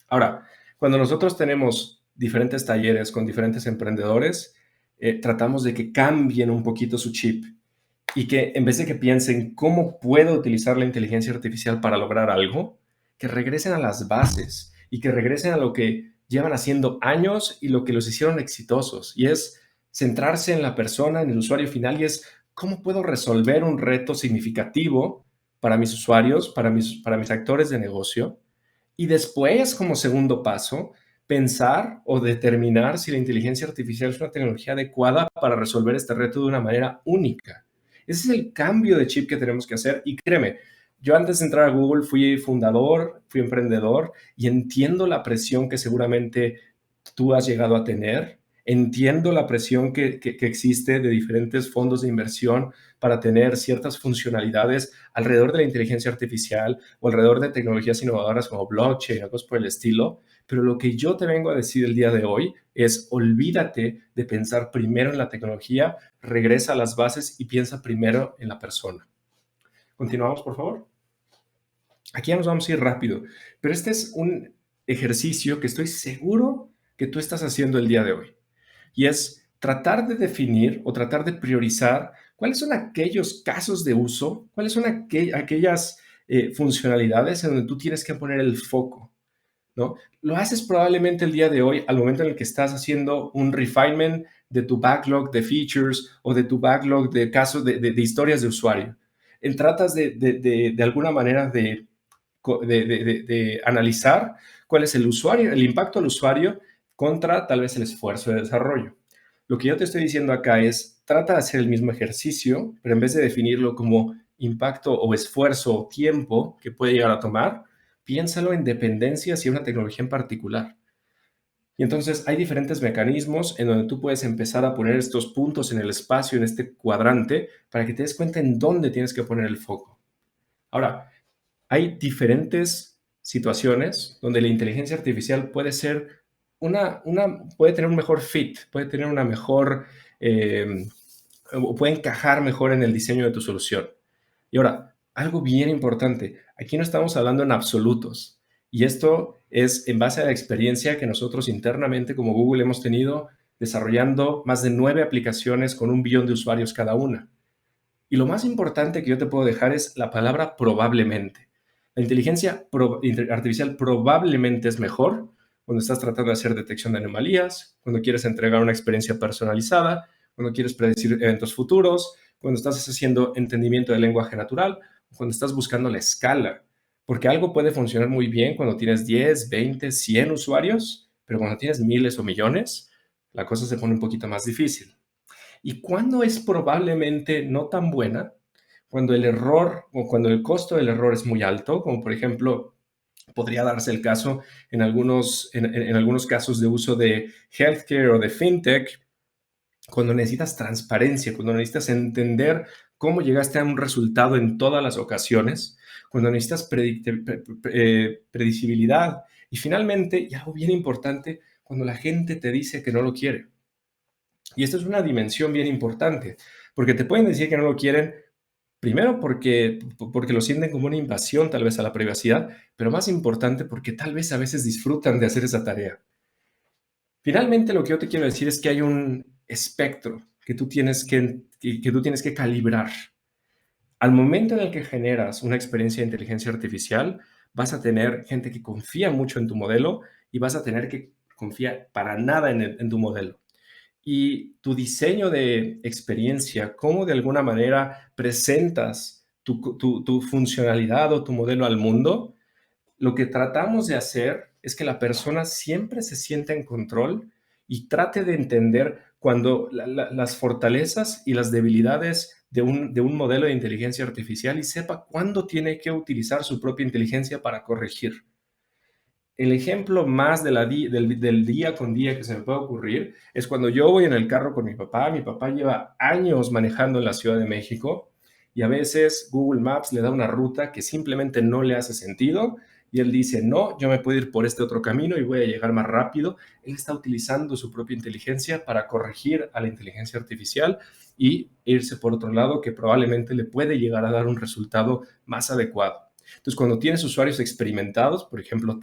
Ahora, cuando nosotros tenemos diferentes talleres con diferentes emprendedores, tratamos de que cambien un poquito su chip y que en vez de que piensen cómo puedo utilizar la inteligencia artificial para lograr algo, que regresen a las bases y que regresen a lo que llevan haciendo años y lo que los hicieron exitosos, y es centrarse en la persona, en el usuario final, y es cómo puedo resolver un reto significativo para mis usuarios, para mis actores de negocio, y después, como segundo paso, pensar o determinar si la inteligencia artificial es una tecnología adecuada para resolver este reto de una manera única. Ese es el cambio de chip que tenemos que hacer, y créeme, yo antes de entrar a Google fui fundador, fui emprendedor, y entiendo la presión que seguramente tú has llegado a tener Entiendo la presión que existe de diferentes fondos de inversión para tener ciertas funcionalidades alrededor de la inteligencia artificial o alrededor de tecnologías innovadoras como blockchain o cosas por el estilo, pero lo que yo te vengo a decir el día de hoy es olvídate de pensar primero en la tecnología, regresa a las bases y piensa primero en la persona. Continuamos, por favor. Aquí ya nos vamos a ir rápido, pero este es un ejercicio que estoy seguro que tú estás haciendo el día de hoy. Y es tratar de definir o tratar de priorizar cuáles son aquellos casos de uso, cuáles son aquellas funcionalidades en donde tú tienes que poner el foco, ¿no? Lo haces probablemente el día de hoy al momento en el que estás haciendo un refinement de tu backlog de features o de tu backlog de casos de historias de usuario. Tratas de alguna manera de analizar cuál es el usuario, el impacto al usuario contra tal vez el esfuerzo de desarrollo. Lo que yo te estoy diciendo acá es, trata de hacer el mismo ejercicio, pero en vez de definirlo como impacto o esfuerzo o tiempo que puede llegar a tomar, piénsalo en dependencias y una tecnología en particular. Y entonces hay diferentes mecanismos en donde tú puedes empezar a poner estos puntos en el espacio, en este cuadrante, para que te des cuenta en dónde tienes que poner el foco. Ahora, hay diferentes situaciones donde la inteligencia artificial puede ser puede tener un mejor fit, puede tener una mejor, o puede encajar mejor en el diseño de tu solución. Y ahora, algo bien importante, aquí no estamos hablando en absolutos. Y esto es en base a la experiencia que nosotros internamente como Google hemos tenido desarrollando más de 9 aplicaciones con 1 billón de usuarios cada una. Y lo más importante que yo te puedo dejar es la palabra probablemente. La inteligencia artificial probablemente es mejor cuando estás tratando de hacer detección de anomalías, cuando quieres entregar una experiencia personalizada, cuando quieres predecir eventos futuros, cuando estás haciendo entendimiento del lenguaje natural, cuando estás buscando la escala. Porque algo puede funcionar muy bien cuando tienes 10, 20, 100 usuarios, pero cuando tienes miles o millones, la cosa se pone un poquito más difícil. ¿Y cuándo es probablemente no tan buena? Cuando el error o cuando el costo del error es muy alto, como por ejemplo podría darse el caso en algunos casos de uso de healthcare o de fintech, cuando necesitas transparencia, cuando necesitas entender cómo llegaste a un resultado en todas las ocasiones, cuando necesitas predecibilidad y finalmente, y algo bien importante, cuando la gente te dice que no lo quiere. Y esto es una dimensión bien importante, porque te pueden decir que no lo quieren, primero porque lo sienten como una invasión tal vez a la privacidad, pero más importante porque tal vez a veces disfrutan de hacer esa tarea. Finalmente, lo que yo te quiero decir es que hay un espectro que tú tienes que tú tienes que calibrar. Al momento en el que generas una experiencia de inteligencia artificial, vas a tener gente que confía mucho en tu modelo y vas a tener que confía para nada en tu modelo. Y tu diseño de experiencia, cómo de alguna manera presentas tu funcionalidad o tu modelo al mundo, lo que tratamos de hacer es que la persona siempre se sienta en control y trate de entender cuando las fortalezas y las debilidades de un modelo de inteligencia artificial y sepa cuándo tiene que utilizar su propia inteligencia para corregir. El ejemplo más del día con día que se me puede ocurrir es cuando yo voy en el carro con mi papá. Mi papá lleva años manejando en la Ciudad de México y a veces Google Maps le da una ruta que simplemente no le hace sentido y él dice, no, yo me puedo ir por este otro camino y voy a llegar más rápido. Él está utilizando su propia inteligencia para corregir a la inteligencia artificial y irse por otro lado que probablemente le puede llegar a dar un resultado más adecuado. Entonces, cuando tienes usuarios experimentados, por ejemplo,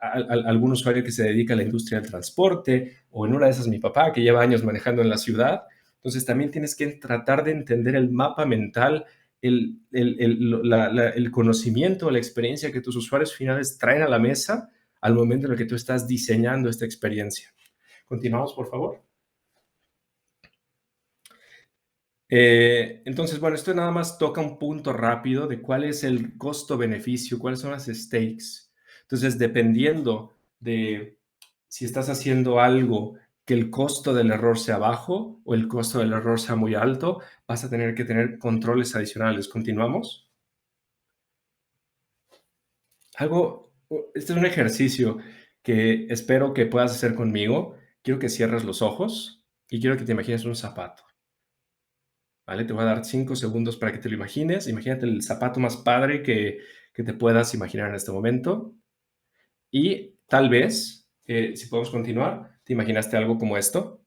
algún usuario que se dedica a la industria del transporte, o en una de esas mi papá, que lleva años manejando en la ciudad. Entonces también tienes que tratar de entender el mapa mental, el conocimiento, la experiencia que tus usuarios finales traen a la mesa al momento en el que tú estás diseñando esta experiencia. Continuamos, por favor. Entonces, bueno, esto nada más toca un punto rápido de cuál es el costo-beneficio, cuáles son las stakes. Entonces, dependiendo de si estás haciendo algo que el costo del error sea bajo o el costo del error sea muy alto, vas a tener que tener controles adicionales. ¿Continuamos? Este es un ejercicio que espero que puedas hacer conmigo, quiero que cierres los ojos y quiero que te imagines un zapato. ¿Vale? Te voy a dar 5 segundos para que te lo imagines. Imagínate el zapato más padre que te puedas imaginar en este momento. Y tal vez, si podemos continuar, te imaginaste algo como esto,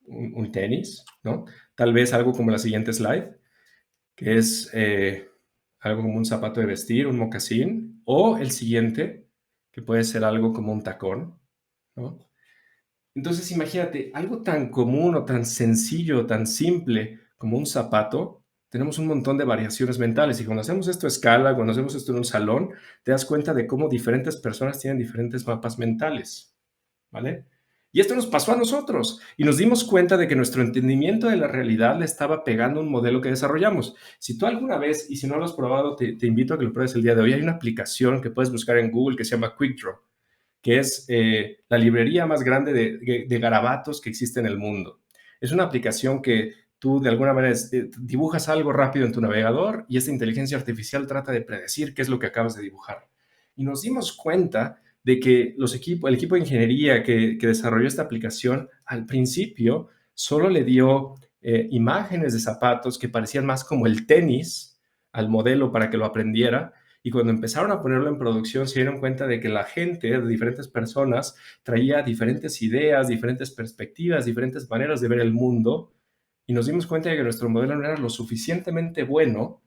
un tenis, ¿no? Tal vez algo como la siguiente slide, que es algo como un zapato de vestir, un mocasín, o el siguiente, que puede ser algo como un tacón, ¿no? Entonces, imagínate, algo tan común o tan sencillo, tan simple como un zapato, tenemos un montón de variaciones mentales. Y cuando hacemos esto a escala, cuando hacemos esto en un salón, te das cuenta de cómo diferentes personas tienen diferentes mapas mentales, ¿vale? Y esto nos pasó a nosotros y nos dimos cuenta de que nuestro entendimiento de la realidad le estaba pegando a un modelo que desarrollamos. Si tú alguna vez, y si no lo has probado, te invito a que lo pruebes el día de hoy, hay una aplicación que puedes buscar en Google que se llama QuickDraw, que es la librería más grande de garabatos que existe en el mundo. Es una aplicación que tú de alguna manera dibujas algo rápido en tu navegador y esta inteligencia artificial trata de predecir qué es lo que acabas de dibujar. Y nos dimos cuenta de que el equipo de ingeniería que desarrolló esta aplicación al principio solo le dio imágenes de zapatos que parecían más como el tenis al modelo para que lo aprendiera, y cuando empezaron a ponerlo en producción se dieron cuenta de que la gente, de diferentes personas, traía diferentes ideas, diferentes perspectivas, diferentes maneras de ver el mundo, y nos dimos cuenta de que nuestro modelo no era lo suficientemente bueno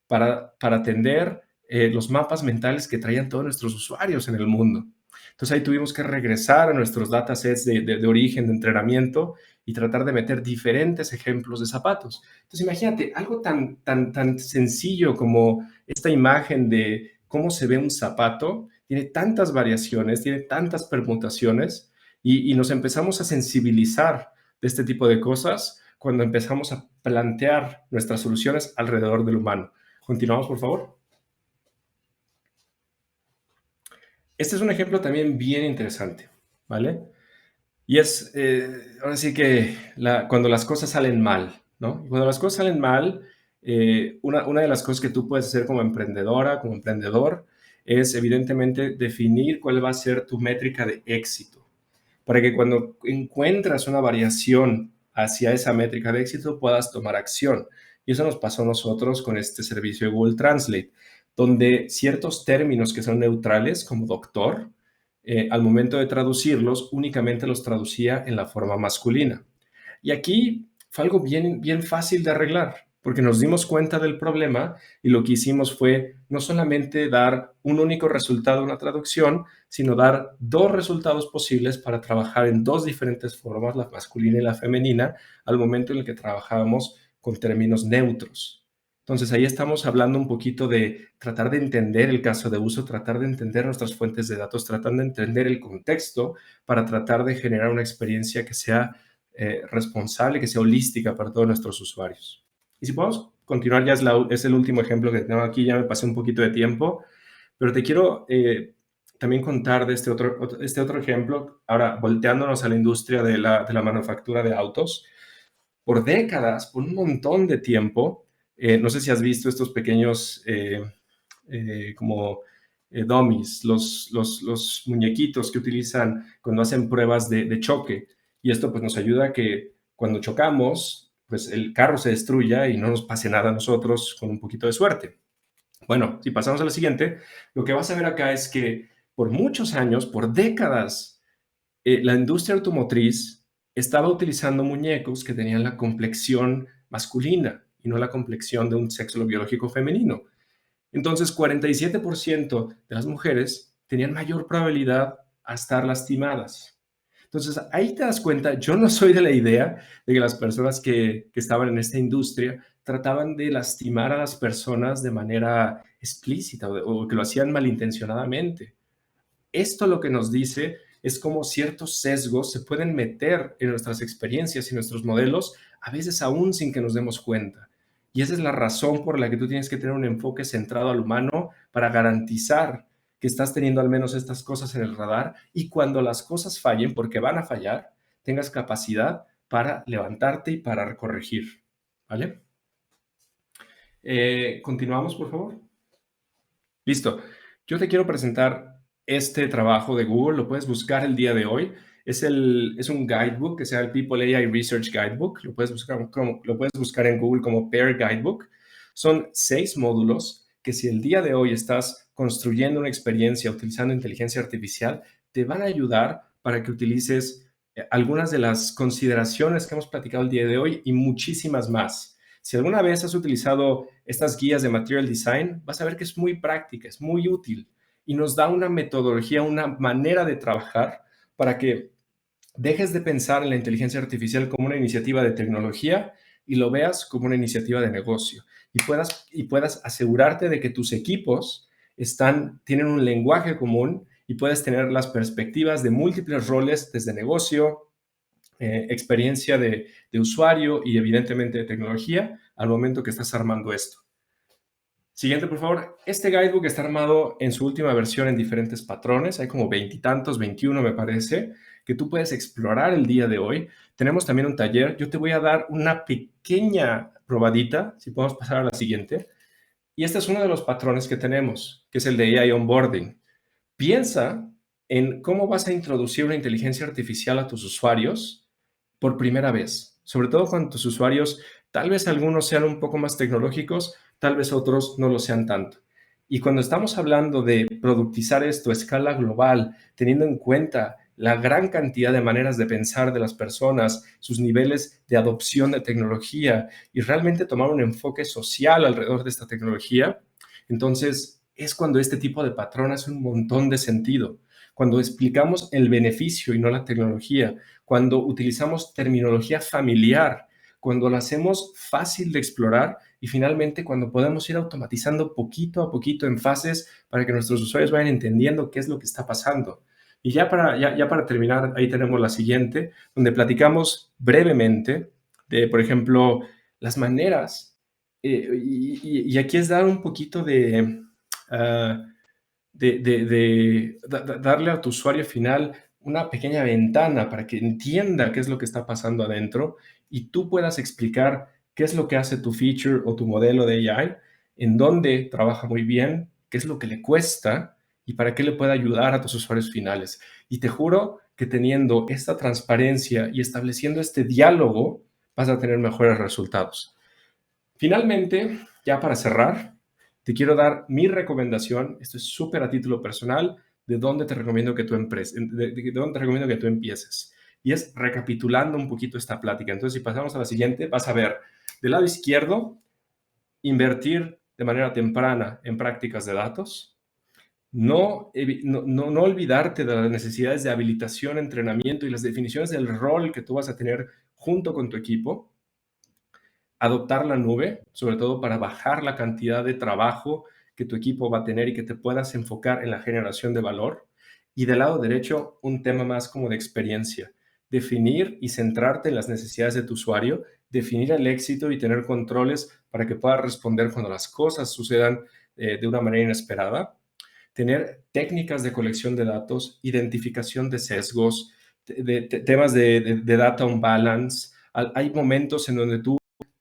para atender los mapas mentales que traían todos nuestros usuarios en el mundo. Entonces ahí tuvimos que regresar a nuestros datasets de origen, de entrenamiento, y tratar de meter diferentes ejemplos de zapatos. Entonces imagínate, algo tan sencillo como esta imagen de cómo se ve un zapato, tiene tantas variaciones, tiene tantas permutaciones, y nos empezamos a sensibilizar de este tipo de cosas cuando empezamos a plantear nuestras soluciones alrededor del humano. Continuamos, por favor. Este es un ejemplo también bien interesante, ¿vale? Y es, ahora sí que cuando las cosas salen mal, ¿no? Y cuando las cosas salen mal, una de las cosas que tú puedes hacer como emprendedora, como emprendedor, es evidentemente definir cuál va a ser tu métrica de éxito, para que cuando encuentras una variación hacia esa métrica de éxito puedas tomar acción. Y eso nos pasó a nosotros con este servicio de Google Translate, donde ciertos términos que son neutrales, como doctor, al momento de traducirlos, únicamente los traducía en la forma masculina. Y aquí fue algo bien fácil de arreglar, porque nos dimos cuenta del problema y lo que hicimos fue no solamente dar un único resultado a una traducción, sino dar dos resultados posibles para trabajar en dos diferentes formas, la masculina y la femenina, al momento en el que trabajábamos con términos neutros. Entonces ahí estamos hablando un poquito de tratar de entender el caso de uso, tratar de entender nuestras fuentes de datos, tratar de entender el contexto para tratar de generar una experiencia que sea responsable, que sea holística para todos nuestros usuarios. Y si podemos continuar, ya es el último ejemplo que tengo aquí, ya me pasé un poquito de tiempo, pero te quiero también contar de este otro ejemplo, ahora volteándonos a la industria de la manufactura de autos. Por décadas, por un montón de tiempo, no sé si has visto estos pequeños como dummies, los muñequitos que utilizan cuando hacen pruebas de choque. Y esto pues nos ayuda a que cuando chocamos, pues el carro se destruya y no nos pase nada a nosotros con un poquito de suerte. Bueno, si pasamos a la siguiente, lo que vas a ver acá es que por muchos años, por décadas, la industria automotriz estaba utilizando muñecos que tenían la complexión masculina y no la complexión de un sexo biológico femenino. Entonces, 47% de las mujeres tenían mayor probabilidad a estar lastimadas. Entonces, ahí te das cuenta, yo no soy de la idea de que las personas que estaban en esta industria trataban de lastimar a las personas de manera explícita o que lo hacían malintencionadamente. Esto lo que nos dice es cómo ciertos sesgos se pueden meter en nuestras experiencias y nuestros modelos, a veces aún sin que nos demos cuenta. Y esa es la razón por la que tú tienes que tener un enfoque centrado al humano para garantizar que estás teniendo al menos estas cosas en el radar, y cuando las cosas fallen, porque van a fallar, tengas capacidad para levantarte y para corregir. ¿Vale? Continuamos, por favor. Listo. Yo te quiero presentar este trabajo de Google, lo puedes buscar el día de hoy. es un guidebook que se llama el People AI Research Guidebook. Lo puedes buscar en Google como Pair Guidebook. Son 6 módulos que si el día de hoy estás construyendo una experiencia utilizando inteligencia artificial, te van a ayudar para que utilices algunas de las consideraciones que hemos platicado el día de hoy y muchísimas más. Si alguna vez has utilizado estas guías de Material Design, vas a ver que es muy práctica, es muy útil y nos da una metodología, una manera de trabajar para que dejes de pensar en la inteligencia artificial como una iniciativa de tecnología y lo veas como una iniciativa de negocio y puedas asegurarte de que tus equipos tienen un lenguaje común y puedes tener las perspectivas de múltiples roles desde negocio, experiencia de usuario y evidentemente de tecnología al momento que estás armando esto. Siguiente, por favor. Este guidebook está armado en su última versión en diferentes patrones. Hay como 20 y tantos, 21 me parece, que tú puedes explorar el día de hoy. Tenemos también un taller. Yo te voy a dar una pequeña probadita, si podemos pasar a la siguiente. Y este es uno de los patrones que tenemos, que es el de AI Onboarding. Piensa en cómo vas a introducir una inteligencia artificial a tus usuarios por primera vez, sobre todo cuando tus usuarios, tal vez algunos sean un poco más tecnológicos, tal vez otros no lo sean tanto. Y cuando estamos hablando de productizar esto a escala global, teniendo en cuenta la gran cantidad de maneras de pensar de las personas, sus niveles de adopción de tecnología y realmente tomar un enfoque social alrededor de esta tecnología, entonces es cuando este tipo de patrón hace un montón de sentido. Cuando explicamos el beneficio y no la tecnología, cuando utilizamos terminología familiar, cuando lo hacemos fácil de explorar y finalmente cuando podemos ir automatizando poquito a poquito en fases para que nuestros usuarios vayan entendiendo qué es lo que está pasando. Y ya para terminar, ahí tenemos la siguiente, donde platicamos brevemente de, por ejemplo, las maneras, y aquí es dar un poquito ah, darle a tu usuario final una pequeña ventana para que entienda qué es lo que está pasando adentro y tú puedas explicar qué es lo que hace tu feature o tu modelo de AI, en dónde trabaja muy bien, qué es lo que le cuesta y para qué le puede ayudar a tus usuarios finales. Y te juro que teniendo esta transparencia y estableciendo este diálogo, vas a tener mejores resultados. Finalmente, ya para cerrar, te quiero dar mi recomendación, esto es súper a título personal, de dónde te recomiendo que tú de dónde te recomiendo que tú empieces. Y es recapitulando un poquito esta plática. Entonces, si pasamos a la siguiente, vas a ver del lado izquierdo, invertir de manera temprana en prácticas de datos, no olvidarte de las necesidades de habilitación, entrenamiento y las definiciones del rol que tú vas a tener junto con tu equipo, adoptar la nube, sobre todo para bajar la cantidad de trabajo que tu equipo va a tener y que te puedas enfocar en la generación de valor. Y del lado derecho, un tema más como de experiencia. Definir y centrarte en las necesidades de tu usuario, definir el éxito y tener controles para que puedas responder cuando las cosas sucedan de una manera inesperada. Tener técnicas de colección de datos, identificación de sesgos, temas de data unbalance. Hay momentos en donde tú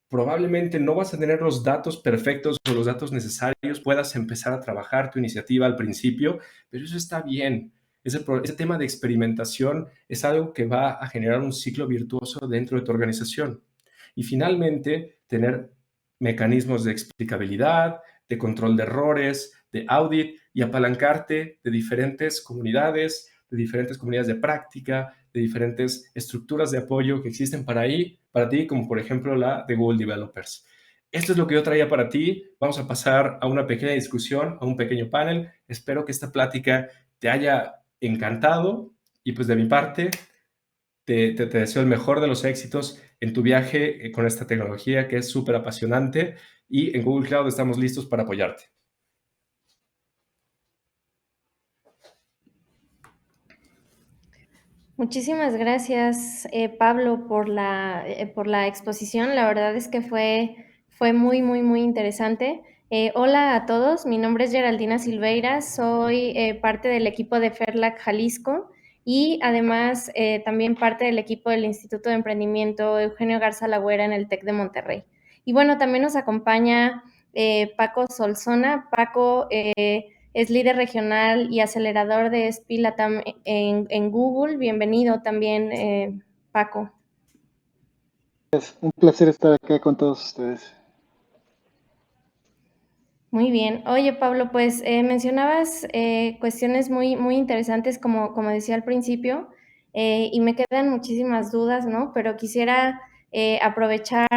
probablemente no vas a tener los datos perfectos o los datos necesarios, puedas empezar a trabajar tu iniciativa al principio, pero eso está bien. Ese tema de experimentación es algo que va a generar un ciclo virtuoso dentro de tu organización. Y finalmente, tener mecanismos de explicabilidad, de control de errores, de audit y apalancarte de diferentes comunidades de práctica, de diferentes estructuras de apoyo que existen para ti, como por ejemplo la de Google Developers. Esto es lo que yo traía para ti. Vamos a pasar a una pequeña discusión, a un pequeño panel. Espero que esta plática te haya encantado y pues de mi parte te deseo el mejor de los éxitos en tu viaje con esta tecnología que es súper apasionante y en Google Cloud estamos listos para apoyarte. Muchísimas gracias, Pablo, por la exposición. La verdad es que fue muy, muy, muy interesante. Hola a todos, mi nombre es Geraldina Silveira, soy parte del equipo de FERLAC Jalisco y además también parte del equipo del Instituto de Emprendimiento Eugenio Garza Lagüera en el TEC de Monterrey. Y bueno, también nos acompaña Paco Solsona. Paco es líder regional y acelerador de SPI LATAM en Google. Bienvenido también, Paco. Un placer estar acá con todos ustedes. Muy bien. Oye, Pablo, pues mencionabas cuestiones muy, muy interesantes, como decía al principio, y me quedan muchísimas dudas, ¿no? Pero quisiera aprovechar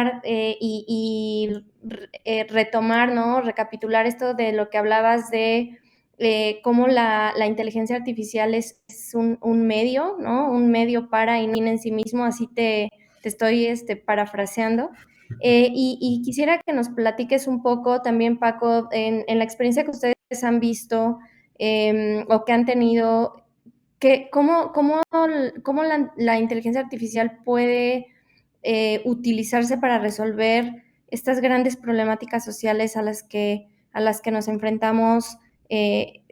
retomar, ¿no? Recapitular esto de lo que hablabas de cómo la inteligencia artificial es un medio, ¿no? Un medio para y no en sí mismo, así te estoy parafraseando. Y quisiera que nos platiques un poco también, Paco, en la experiencia que ustedes han visto o que han tenido, cómo la inteligencia artificial puede utilizarse para resolver estas grandes problemáticas sociales a las que nos enfrentamos,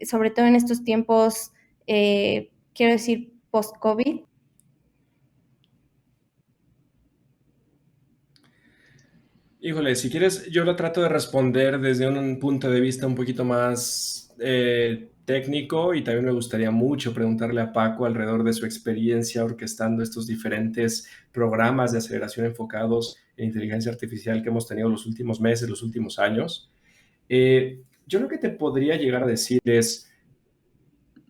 sobre todo en estos tiempos, quiero decir, post-COVID. Híjole, si quieres, yo lo trato de responder desde un punto de vista un poquito más técnico, y también me gustaría mucho preguntarle a Paco alrededor de su experiencia orquestando estos diferentes programas de aceleración enfocados en inteligencia artificial que hemos tenido los últimos meses, los últimos años. Yo lo que te podría llegar a decir es,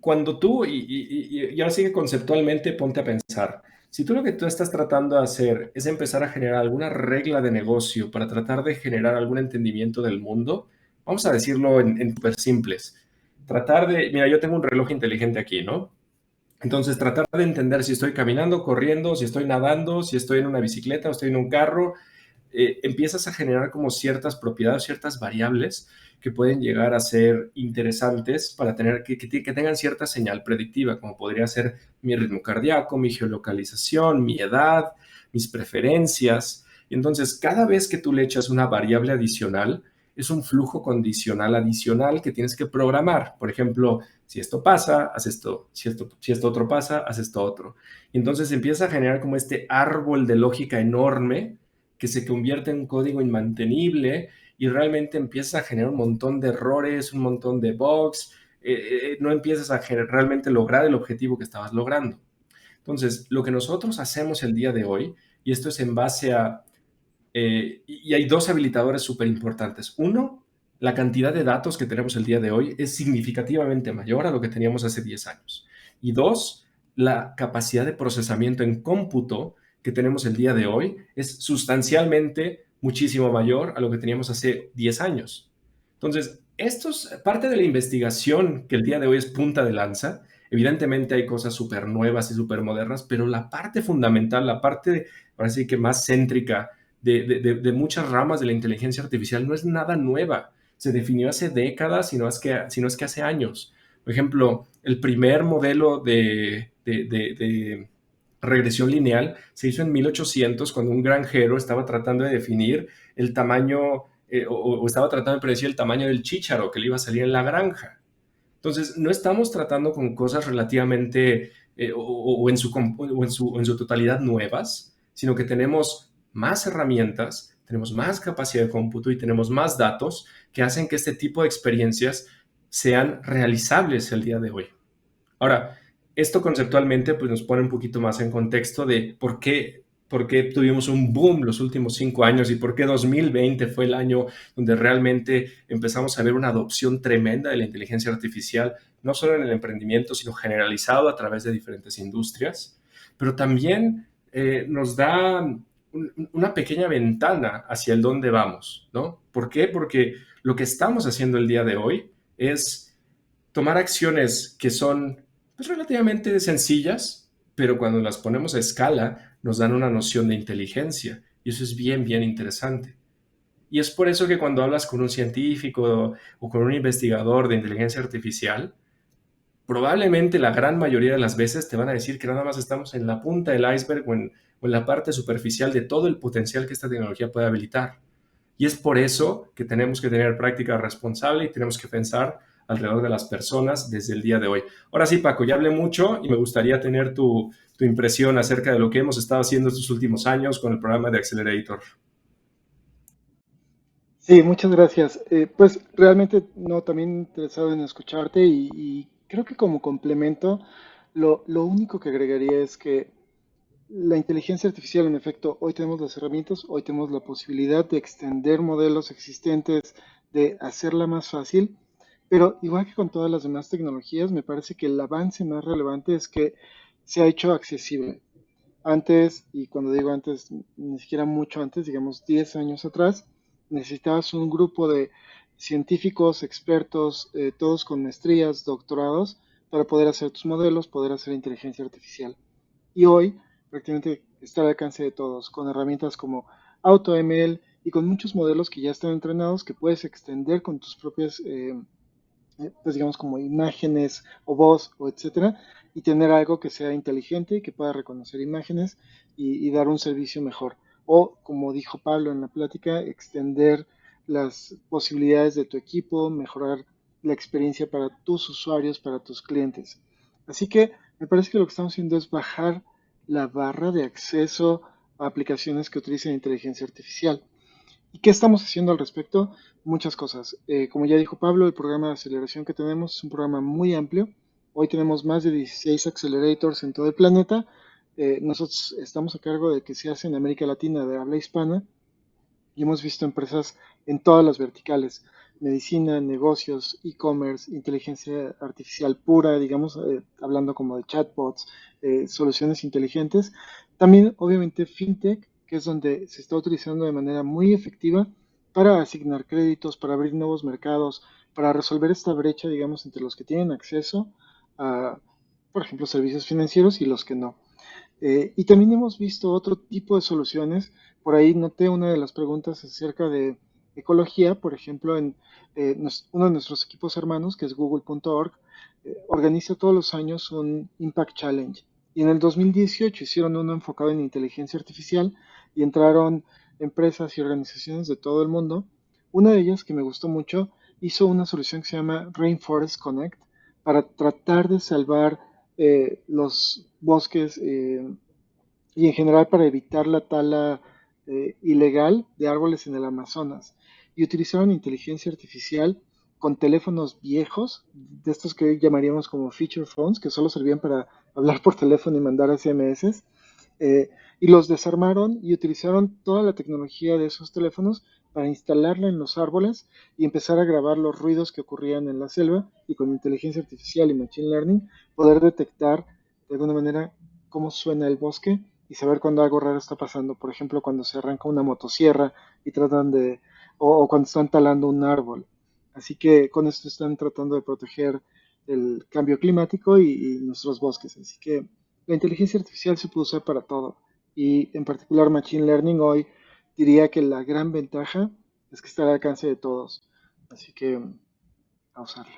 cuando tú, y ahora sí que conceptualmente ponte a pensar, si tú lo que tú estás tratando de hacer es empezar a generar alguna regla de negocio para tratar de generar algún entendimiento del mundo, vamos a decirlo en súper simples. Tratar de, mira, yo tengo un reloj inteligente aquí, ¿no? Entonces, tratar de entender si estoy caminando, corriendo, si estoy nadando, si estoy en una bicicleta o estoy en un carro, empiezas a generar como ciertas propiedades, ciertas variables que pueden llegar a ser interesantes para tener que tengan cierta señal predictiva, como podría ser mi ritmo cardíaco, mi geolocalización, mi edad, mis preferencias. Y entonces, cada vez que tú le echas una variable adicional, es un flujo condicional adicional que tienes que programar. Por ejemplo, si esto pasa, haz esto. Si esto otro pasa, haz esto otro. Y entonces empieza a generar como este árbol de lógica enorme que se convierte en un código inmantenible y realmente empieza a generar un montón de errores, un montón de bugs, no empiezas a realmente lograr el objetivo que estabas logrando. Entonces, lo que nosotros hacemos el día de hoy, y esto es en base a, y hay dos habilitadores súper importantes. Uno, la cantidad de datos que tenemos el día de hoy es significativamente mayor a lo que teníamos hace 10 años. Y dos, la capacidad de procesamiento en cómputo que tenemos el día de hoy es sustancialmente muchísimo mayor a lo que teníamos hace 10 años. Entonces, esto es parte de la investigación que el día de hoy es punta de lanza. Evidentemente hay cosas súper nuevas y súper modernas, pero la parte fundamental, la parte, ahora sí que más céntrica de muchas ramas de la inteligencia artificial no es nada nueva. Se definió hace décadas, si no es que hace años. Por ejemplo, el primer modelo de regresión lineal se hizo en 1800 cuando un granjero estaba tratando de definir el tamaño o estaba tratando de predecir el tamaño del chícharo que le iba a salir en la granja. Entonces, no estamos tratando con cosas relativamente en su totalidad nuevas, sino que tenemos más herramientas, tenemos más capacidad de cómputo y tenemos más datos que hacen que este tipo de experiencias sean realizables el día de hoy. Ahora, esto conceptualmente pues, nos pone un poquito más en contexto de por qué tuvimos un boom los últimos 5 años y por qué 2020 fue el año donde realmente empezamos a ver una adopción tremenda de la inteligencia artificial, no solo en el emprendimiento, sino generalizado a través de diferentes industrias, pero también nos da una pequeña ventana hacia el dónde vamos, ¿no? ¿Por qué? Porque lo que estamos haciendo el día de hoy es tomar acciones que son pues, relativamente sencillas, pero cuando las ponemos a escala nos dan una noción de inteligencia y eso es bien, bien interesante. Y es por eso que cuando hablas con un científico o con un investigador de inteligencia artificial, probablemente la gran mayoría de las veces te van a decir que nada más estamos en la punta del iceberg o en la parte superficial de todo el potencial que esta tecnología puede habilitar. Y es por eso que tenemos que tener práctica responsable y tenemos que pensar alrededor de las personas desde el día de hoy. Ahora sí, Paco, ya hablé mucho y me gustaría tener tu impresión acerca de lo que hemos estado haciendo estos últimos años con el programa de Accelerator. Sí, muchas gracias. Pues realmente no, también interesado en escucharte y creo que como complemento, lo único que agregaría es que la inteligencia artificial, en efecto, hoy tenemos las herramientas, hoy tenemos la posibilidad de extender modelos existentes, de hacerla más fácil, pero igual que con todas las demás tecnologías, me parece que el avance más relevante es que se ha hecho accesible. Antes, y cuando digo antes, ni siquiera mucho antes, digamos 10 años atrás, necesitabas un grupo de científicos, expertos, todos con maestrías, doctorados, para poder hacer tus modelos, poder hacer inteligencia artificial. Y hoy prácticamente está al alcance de todos, con herramientas como AutoML y con muchos modelos que ya están entrenados que puedes extender con tus propias pues digamos como imágenes o voz o etcétera, y tener algo que sea inteligente y que pueda reconocer imágenes y dar un servicio mejor. O, como dijo Pablo en la plática, extender las posibilidades de tu equipo, mejorar la experiencia para tus usuarios, para tus clientes. Así que me parece que lo que estamos haciendo es bajar la barra de acceso a aplicaciones que utilicen inteligencia artificial. ¿Y qué estamos haciendo al respecto? Muchas cosas. Como ya dijo Pablo, el programa de aceleración que tenemos es un programa muy amplio. Hoy tenemos más de 16 accelerators en todo el planeta. Nosotros estamos a cargo de que se hace en América Latina de habla hispana y hemos visto empresas en todas las verticales: medicina, negocios, e-commerce, inteligencia artificial pura, digamos, hablando como de chatbots, soluciones inteligentes. También, obviamente, fintech, que es donde se está utilizando de manera muy efectiva para asignar créditos, para abrir nuevos mercados, para resolver esta brecha, digamos, entre los que tienen acceso a, por ejemplo, servicios financieros y los que no. Y también hemos visto otro tipo de soluciones. Por ahí noté una de las preguntas acerca de ecología. Por ejemplo, en uno de nuestros equipos hermanos, que es google.org, organiza todos los años un Impact Challenge. Y en el 2018 hicieron uno enfocado en inteligencia artificial y entraron empresas y organizaciones de todo el mundo. Una de ellas, que me gustó mucho, hizo una solución que se llama Rainforest Connect para tratar de salvar los bosques y en general para evitar la tala ilegal de árboles en el Amazonas. Y utilizaron inteligencia artificial con teléfonos viejos, de estos que llamaríamos como feature phones, que solo servían para hablar por teléfono y mandar SMS, y los desarmaron y utilizaron toda la tecnología de esos teléfonos para instalarla en los árboles y empezar a grabar los ruidos que ocurrían en la selva, y con inteligencia artificial y machine learning poder detectar de alguna manera cómo suena el bosque y saber cuando algo raro está pasando. Por ejemplo, cuando se arranca una motosierra y tratan de, o cuando están talando un árbol. Así que con esto están tratando de proteger el cambio climático y nuestros bosques. Así que la inteligencia artificial se puede usar para todo, y en particular Machine Learning hoy diría que la gran ventaja es que está al alcance de todos. Así que a usarla.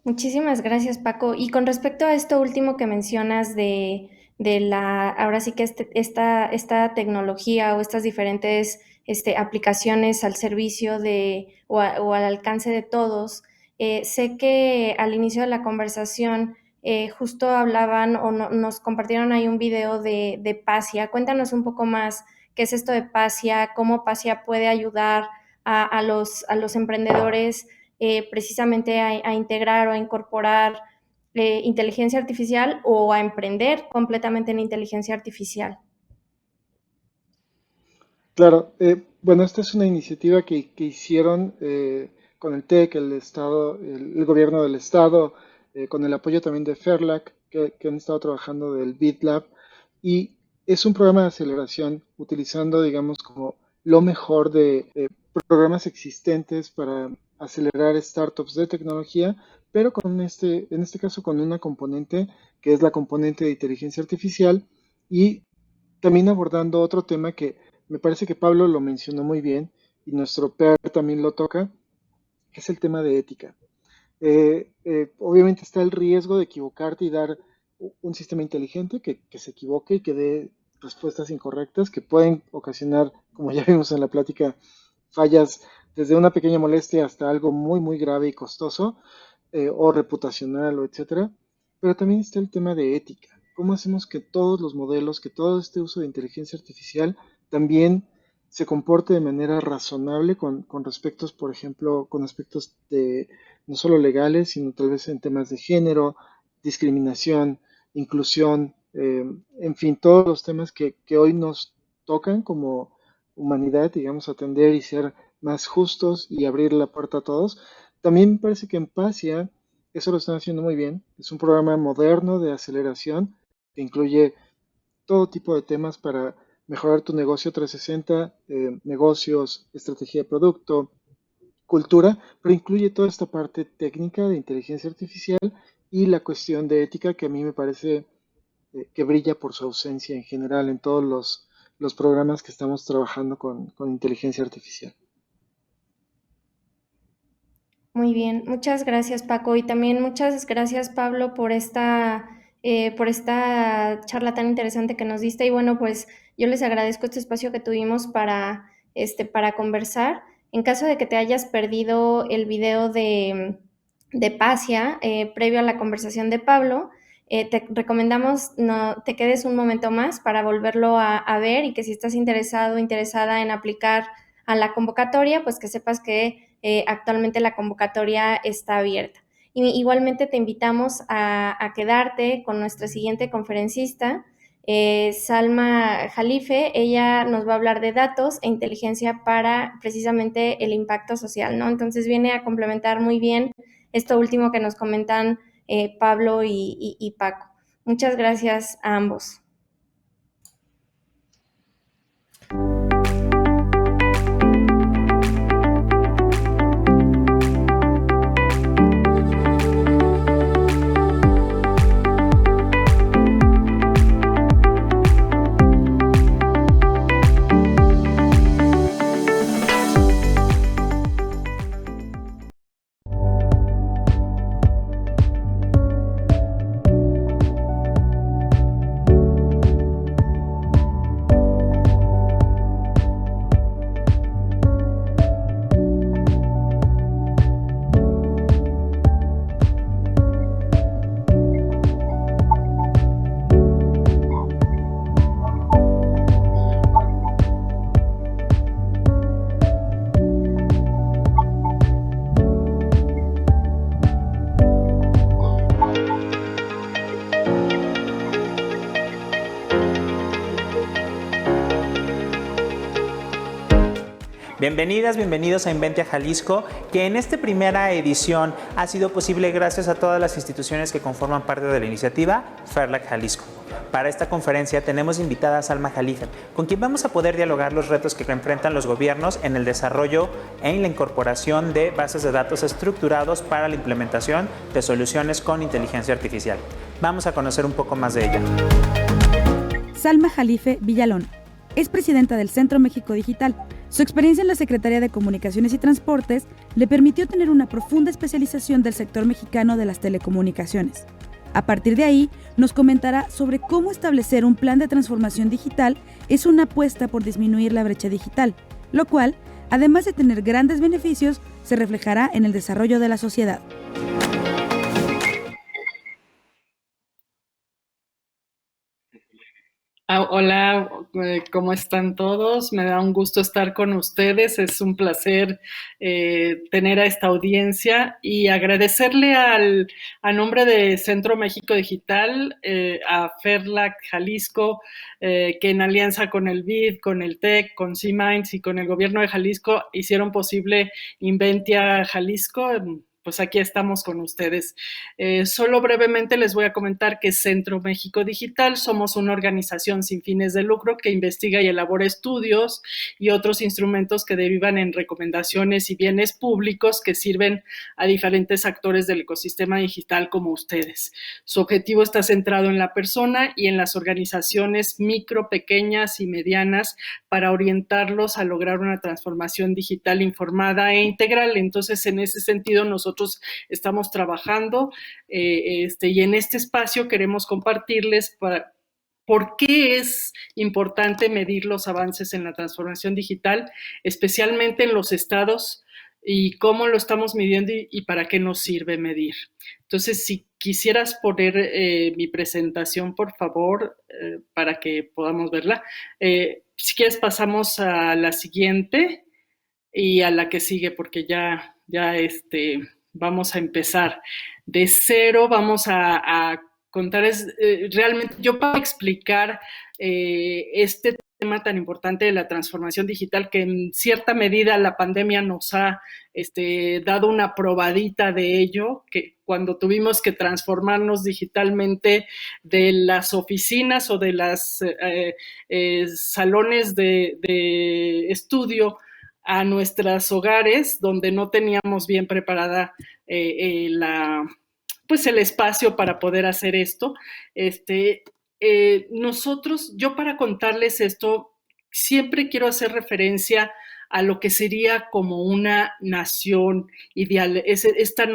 Muchísimas gracias, Paco. Y con respecto a esto último que mencionas de la, ahora sí que esta tecnología o estas diferentes aplicaciones al servicio o al alcance de todos, sé que al inicio de la conversación justo hablaban o nos compartieron ahí un video de Pasia. Cuéntanos un poco más qué es esto de Pasia, cómo Pasia puede ayudar a los emprendedores precisamente a integrar o a incorporar inteligencia artificial o a emprender completamente en inteligencia artificial. Claro, bueno, esta es una iniciativa que hicieron con el TEC, el Estado, el gobierno del Estado, con el apoyo también de FERLAC, que han estado trabajando del BitLab, y es un programa de aceleración utilizando, digamos, como lo mejor de programas existentes para acelerar startups de tecnología, pero con en este caso con una componente que es la componente de inteligencia artificial, y también abordando otro tema que me parece que Pablo lo mencionó muy bien y nuestro PER también lo toca, que es el tema de ética. Obviamente está el riesgo de equivocarte y dar un sistema inteligente que se equivoque y que dé respuestas incorrectas que pueden ocasionar, como ya vimos en la plática, fallas desde una pequeña molestia hasta algo muy, muy grave y costoso, o reputacional, o etcétera. Pero también está el tema de ética. ¿Cómo hacemos que todos los modelos, que todo este uso de inteligencia artificial también se comporte de manera razonable con respectos, por ejemplo, con aspectos de no solo legales, sino tal vez en temas de género, discriminación, inclusión, en fin, todos los temas que hoy nos tocan como humanidad, digamos, atender y ser más justos y abrir la puerta a todos. También me parece que en Pasia eso lo están haciendo muy bien. Es un programa moderno de aceleración que incluye todo tipo de temas para mejorar tu negocio 360, negocios, estrategia de producto, cultura, pero incluye toda esta parte técnica de inteligencia artificial y la cuestión de ética que a mí me parece que brilla por su ausencia en general en todos los programas que estamos trabajando con inteligencia artificial. Muy bien, muchas gracias Paco y también muchas gracias Pablo por esta charla tan interesante que nos diste y bueno, pues yo les agradezco este espacio que tuvimos para conversar. En caso de que te hayas perdido el video de Pasia previo a la conversación de Pablo, te recomendamos no te quedes un momento más para volverlo a ver y que si estás interesado o interesada en aplicar a la convocatoria, pues que sepas que actualmente la convocatoria está abierta. Y igualmente te invitamos a quedarte con nuestra siguiente conferencista, Salma Jalife. Ella nos va a hablar de datos e inteligencia para precisamente el impacto social, ¿no? Entonces viene a complementar muy bien esto último que nos comentan Pablo y Paco. Muchas gracias a ambos. Bienvenidas, bienvenidos a Inventia Jalisco, que en esta primera edición ha sido posible gracias a todas las instituciones que conforman parte de la iniciativa FERLAC Jalisco. Para esta conferencia tenemos invitada a Salma Jalife, con quien vamos a poder dialogar los retos que enfrentan los gobiernos en el desarrollo e en la incorporación de bases de datos estructurados para la implementación de soluciones con inteligencia artificial. Vamos a conocer un poco más de ella. Salma Jalife Villalón es presidenta del Centro México Digital. Su experiencia en la Secretaría de Comunicaciones y Transportes le permitió tener una profunda especialización del sector mexicano de las telecomunicaciones. A partir de ahí, nos comentará sobre cómo establecer un plan de transformación digital es una apuesta por disminuir la brecha digital, lo cual, además de tener grandes beneficios, se reflejará en el desarrollo de la sociedad. Hola, ¿cómo están todos? Me da un gusto estar con ustedes, es un placer tener a esta audiencia y agradecerle a nombre de Centro México Digital, a FERLAC Jalisco, que en alianza con el BID, con el TEC, con C-Minds y con el gobierno de Jalisco hicieron posible Inventia Jalisco. Pues aquí estamos con ustedes. Solo brevemente les voy a comentar que Centro México Digital somos una organización sin fines de lucro que investiga y elabora estudios y otros instrumentos que derivan en recomendaciones y bienes públicos que sirven a diferentes actores del ecosistema digital como ustedes. Su objetivo está centrado en la persona y en las organizaciones micro, pequeñas y medianas para orientarlos a lograr una transformación digital informada e integral. Entonces, en ese sentido, nosotros estamos trabajando y en este espacio queremos compartirles por qué es importante medir los avances en la transformación digital, especialmente en los estados, y cómo lo estamos midiendo y para qué nos sirve medir. Entonces, si quisieras poner mi presentación, por favor, para que podamos verla. Si quieres pasamos a la siguiente y a la que sigue, porque ya vamos a empezar de cero. Vamos a contar, realmente yo para explicar este tema tan importante de la transformación digital, que en cierta medida la pandemia nos ha dado una probadita de ello, que cuando tuvimos que transformarnos digitalmente de las oficinas o de las salones de estudio a nuestros hogares, donde no teníamos bien preparada pues el espacio para poder hacer esto. Nosotros, yo para contarles esto, siempre quiero hacer referencia a lo que sería como una nación ideal. Esta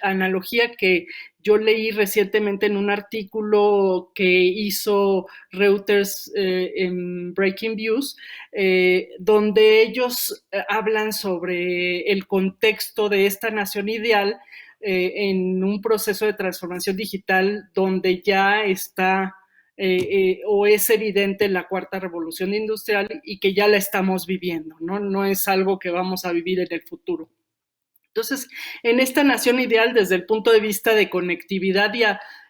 analogía que yo leí recientemente en un artículo que hizo Reuters en Breaking Views, donde ellos hablan sobre el contexto de esta nación ideal en un proceso de transformación digital donde ya está o es evidente la cuarta revolución industrial y que ya la estamos viviendo, ¿no? No es algo que vamos a vivir en el futuro. Entonces, en esta nación ideal, desde el punto de vista de conectividad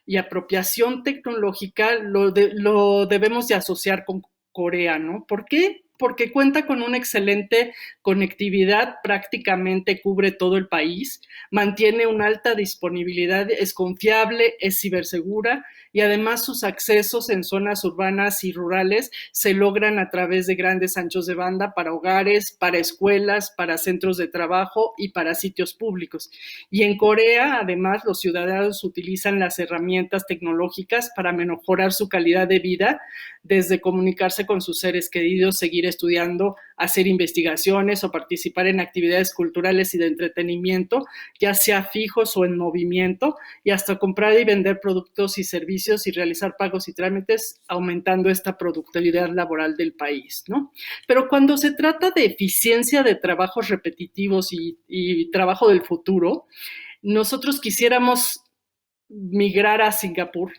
y apropiación tecnológica, lo debemos de asociar con Corea, ¿no? ¿Por qué? Porque cuenta con una excelente conectividad, prácticamente cubre todo el país, mantiene una alta disponibilidad, es confiable, es cibersegura y además sus accesos en zonas urbanas y rurales se logran a través de grandes anchos de banda para hogares, para escuelas, para centros de trabajo y para sitios públicos. Y en Corea, además, los ciudadanos utilizan las herramientas tecnológicas para mejorar su calidad de vida, desde comunicarse con sus seres queridos, seguir estudiando, hacer investigaciones o participar en actividades culturales y de entretenimiento, ya sea fijos o en movimiento, y hasta comprar y vender productos y servicios y realizar pagos y trámites, aumentando esta productividad laboral del país, ¿no? Pero cuando se trata de eficiencia de trabajos repetitivos y trabajo del futuro, nosotros quisiéramos migrar a Singapur,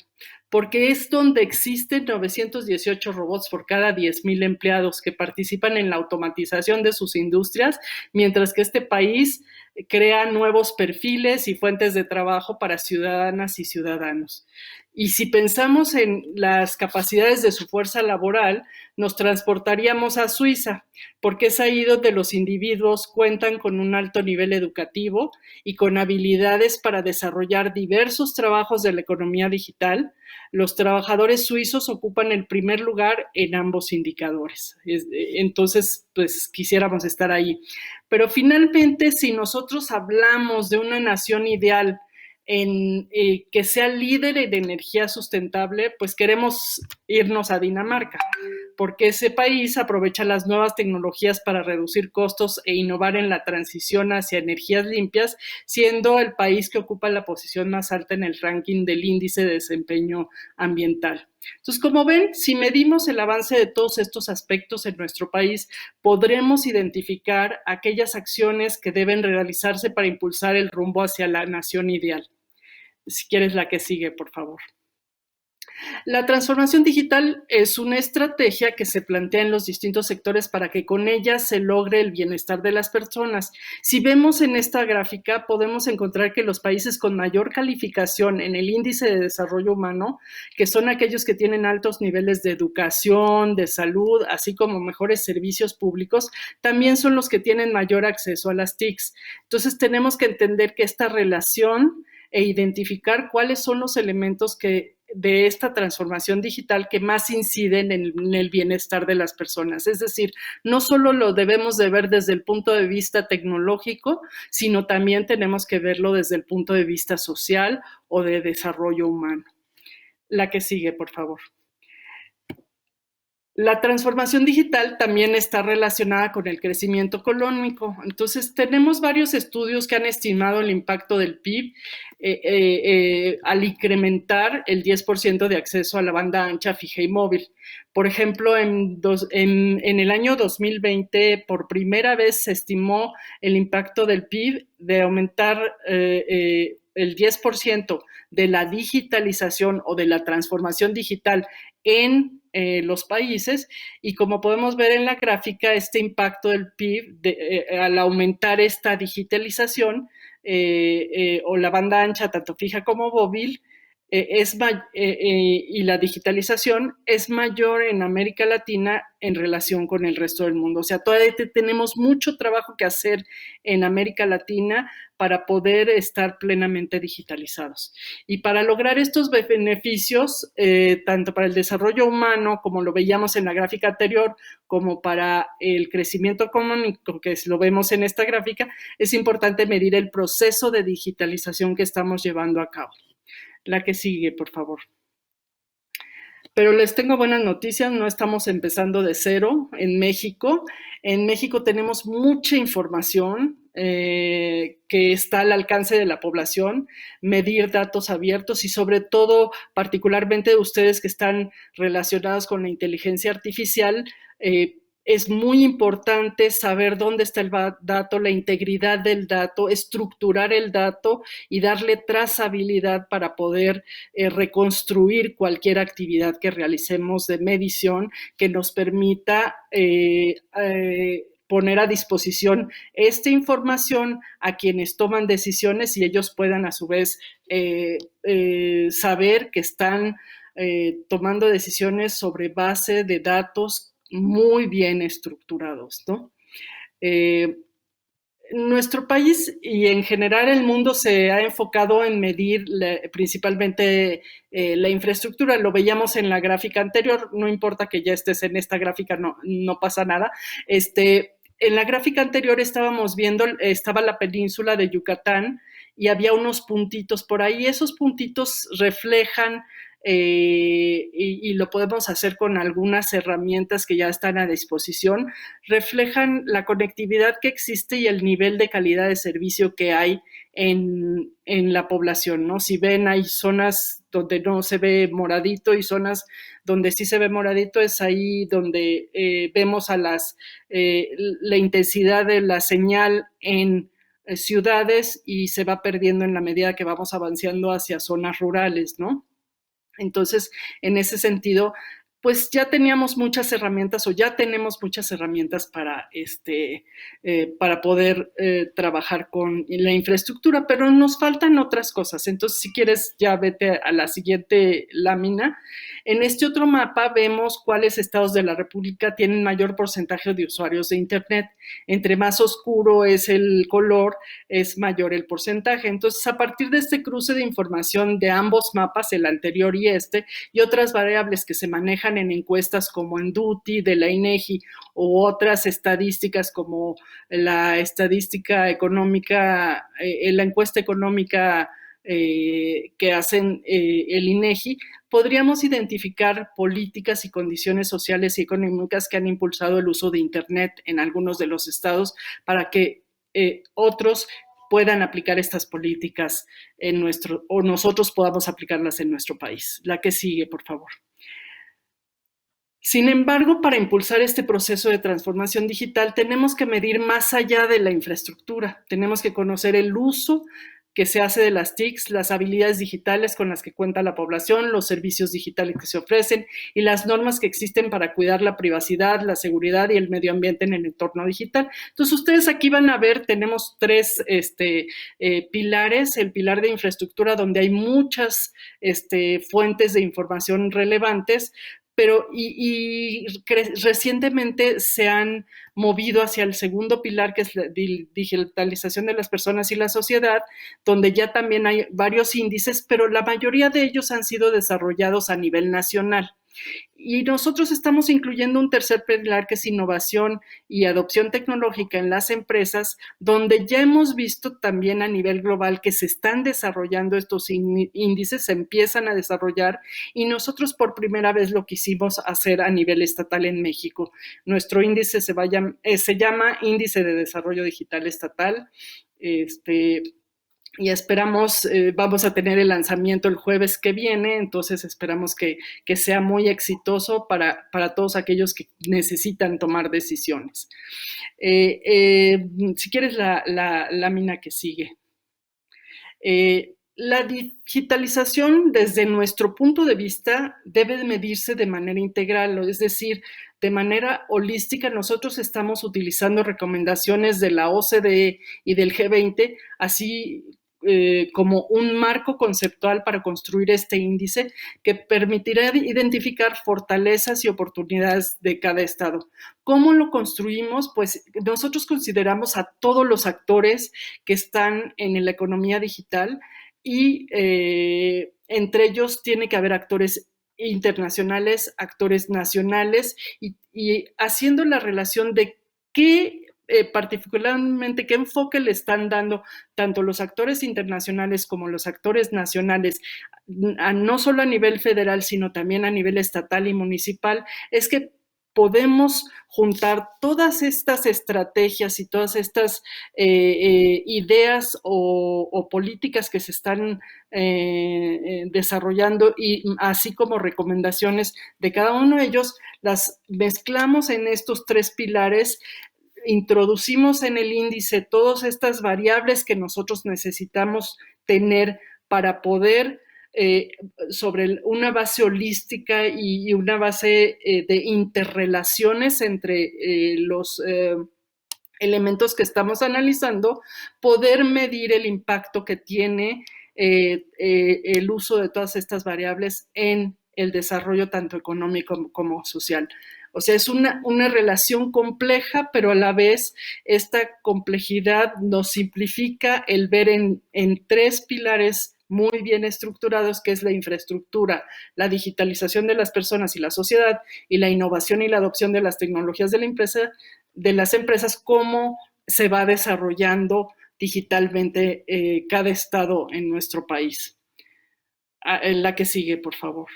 porque es donde existen 918 robots por cada 10,000 empleados que participan en la automatización de sus industrias, mientras que este país crea nuevos perfiles y fuentes de trabajo para ciudadanas y ciudadanos. Y si pensamos en las capacidades de su fuerza laboral, nos transportaríamos a Suiza, porque es ahí donde los individuos cuentan con un alto nivel educativo y con habilidades para desarrollar diversos trabajos de la economía digital. Los trabajadores suizos ocupan el primer lugar en ambos indicadores. Entonces, pues quisiéramos estar ahí. Pero finalmente, si nosotros hablamos de una nación ideal que sea líder en energía sustentable, pues queremos irnos a Dinamarca, porque ese país aprovecha las nuevas tecnologías para reducir costos e innovar en la transición hacia energías limpias, siendo el país que ocupa la posición más alta en el ranking del índice de desempeño ambiental. Entonces, como ven, si medimos el avance de todos estos aspectos en nuestro país, podremos identificar aquellas acciones que deben realizarse para impulsar el rumbo hacia la nación ideal. Si quieres la que sigue, por favor. La transformación digital es una estrategia que se plantea en los distintos sectores para que con ella se logre el bienestar de las personas. Si vemos en esta gráfica, podemos encontrar que los países con mayor calificación en el índice de desarrollo humano, que son aquellos que tienen altos niveles de educación, de salud, así como mejores servicios públicos, también son los que tienen mayor acceso a las TICs. Entonces tenemos que entender que esta relación e identificar cuáles son los elementos de esta transformación digital que más inciden en el bienestar de las personas. Es decir, no solo lo debemos de ver desde el punto de vista tecnológico, sino también tenemos que verlo desde el punto de vista social o de desarrollo humano. La que sigue, por favor. La transformación digital también está relacionada con el crecimiento económico. Entonces, tenemos varios estudios que han estimado el impacto del PIB al incrementar el 10% de acceso a la banda ancha fija y móvil. Por ejemplo, en el año 2020, por primera vez se estimó el impacto del PIB de aumentar el 10% de la digitalización o de la transformación digital en los países, y como podemos ver en la gráfica, este impacto del PIB al aumentar esta digitalización o la banda ancha, tanto fija como móvil, y la digitalización es mayor en América Latina en relación con el resto del mundo. O sea, todavía tenemos mucho trabajo que hacer en América Latina para poder estar plenamente digitalizados. Y para lograr estos beneficios, tanto para el desarrollo humano, como lo veíamos en la gráfica anterior, como para el crecimiento económico, que lo vemos en esta gráfica, es importante medir el proceso de digitalización que estamos llevando a cabo. La que sigue, por favor. Pero les tengo buenas noticias, no estamos empezando de cero en México. En México tenemos mucha información que está al alcance de la población, medir datos abiertos y sobre todo, particularmente ustedes que están relacionados con la inteligencia artificial, es muy importante saber dónde está el dato, la integridad del dato, estructurar el dato y darle trazabilidad para poder reconstruir cualquier actividad que realicemos de medición que nos permita poner a disposición esta información a quienes toman decisiones y ellos puedan a su vez saber que están tomando decisiones sobre base de datos muy bien estructurados, ¿no? Nuestro país y en general el mundo se ha enfocado en medir principalmente la infraestructura. Lo veíamos en la gráfica anterior, no importa que ya estés en esta gráfica, no pasa nada. En la gráfica anterior estábamos viendo, estaba la península de Yucatán y había unos puntitos por ahí. Esos puntitos reflejan y lo podemos hacer con algunas herramientas que ya están a disposición, reflejan la conectividad que existe y el nivel de calidad de servicio que hay en la población, ¿no? Si ven, hay zonas donde no se ve moradito y zonas donde sí se ve moradito, es ahí donde vemos a la intensidad de la señal en ciudades y se va perdiendo en la medida que vamos avanzando hacia zonas rurales, ¿no? Entonces, en ese sentido, pues ya teníamos muchas herramientas o ya tenemos muchas herramientas para poder trabajar con la infraestructura, pero nos faltan otras cosas. Entonces, si quieres, ya vete a la siguiente lámina. En este otro mapa vemos cuáles estados de la República tienen mayor porcentaje de usuarios de Internet. Entre más oscuro es el color, es mayor el porcentaje. Entonces, a partir de este cruce de información de ambos mapas, el anterior y otras variables que se manejan en encuestas como en DUTI de la INEGI o otras estadísticas como la estadística económica, la encuesta económica que hacen el INEGI, podríamos identificar políticas y condiciones sociales y económicas que han impulsado el uso de Internet en algunos de los estados para que otros puedan aplicar estas políticas o nosotros podamos aplicarlas en nuestro país. La que sigue, por favor. Sin embargo, para impulsar este proceso de transformación digital, tenemos que medir más allá de la infraestructura. Tenemos que conocer el uso que se hace de las TICs, las habilidades digitales con las que cuenta la población, los servicios digitales que se ofrecen y las normas que existen para cuidar la privacidad, la seguridad y el medio ambiente en el entorno digital. Entonces, ustedes aquí van a ver, tenemos tres pilares, el pilar de infraestructura donde hay muchas fuentes de información relevantes, pero recientemente se han movido hacia el segundo pilar, que es la digitalización de las personas y la sociedad, donde ya también hay varios índices, pero la mayoría de ellos han sido desarrollados a nivel nacional. Y nosotros estamos incluyendo un tercer pilar que es innovación y adopción tecnológica en las empresas, donde ya hemos visto también a nivel global que se están desarrollando estos índices, se empiezan a desarrollar y nosotros por primera vez lo quisimos hacer a nivel estatal en México. Nuestro índice se llama Índice de Desarrollo Digital Estatal. Y esperamos, vamos a tener el lanzamiento el jueves que viene, entonces esperamos que sea muy exitoso para todos aquellos que necesitan tomar decisiones. Si quieres la lámina que sigue. La digitalización, desde nuestro punto de vista, debe medirse de manera integral, es decir, de manera holística. Nosotros estamos utilizando recomendaciones de la OCDE y del G20, así como un marco conceptual para construir este índice que permitirá identificar fortalezas y oportunidades de cada estado. ¿Cómo lo construimos? Pues nosotros consideramos a todos los actores que están en la economía digital, y entre ellos tiene que haber actores internacionales, actores nacionales, y haciendo la relación de qué particularmente qué enfoque le están dando tanto los actores internacionales como los actores nacionales, no solo a nivel federal, sino también a nivel estatal y municipal, es que podemos juntar todas estas estrategias y todas estas ideas o políticas que se están desarrollando, y así como recomendaciones de cada uno de ellos, las mezclamos en estos 3 pilares, introducimos en el índice todas estas variables que nosotros necesitamos tener para poder sobre una base holística y una base de interrelaciones entre los elementos que estamos analizando, poder medir el impacto que tiene el uso de todas estas variables en el desarrollo tanto económico como social. O sea, es una relación compleja, pero a la vez esta complejidad nos simplifica el ver en 3 pilares muy bien estructurados, que es la infraestructura, la digitalización de las personas y la sociedad, y la innovación y la adopción de las tecnologías de las empresas, cómo se va desarrollando digitalmente cada estado en nuestro país. La que sigue, por favor.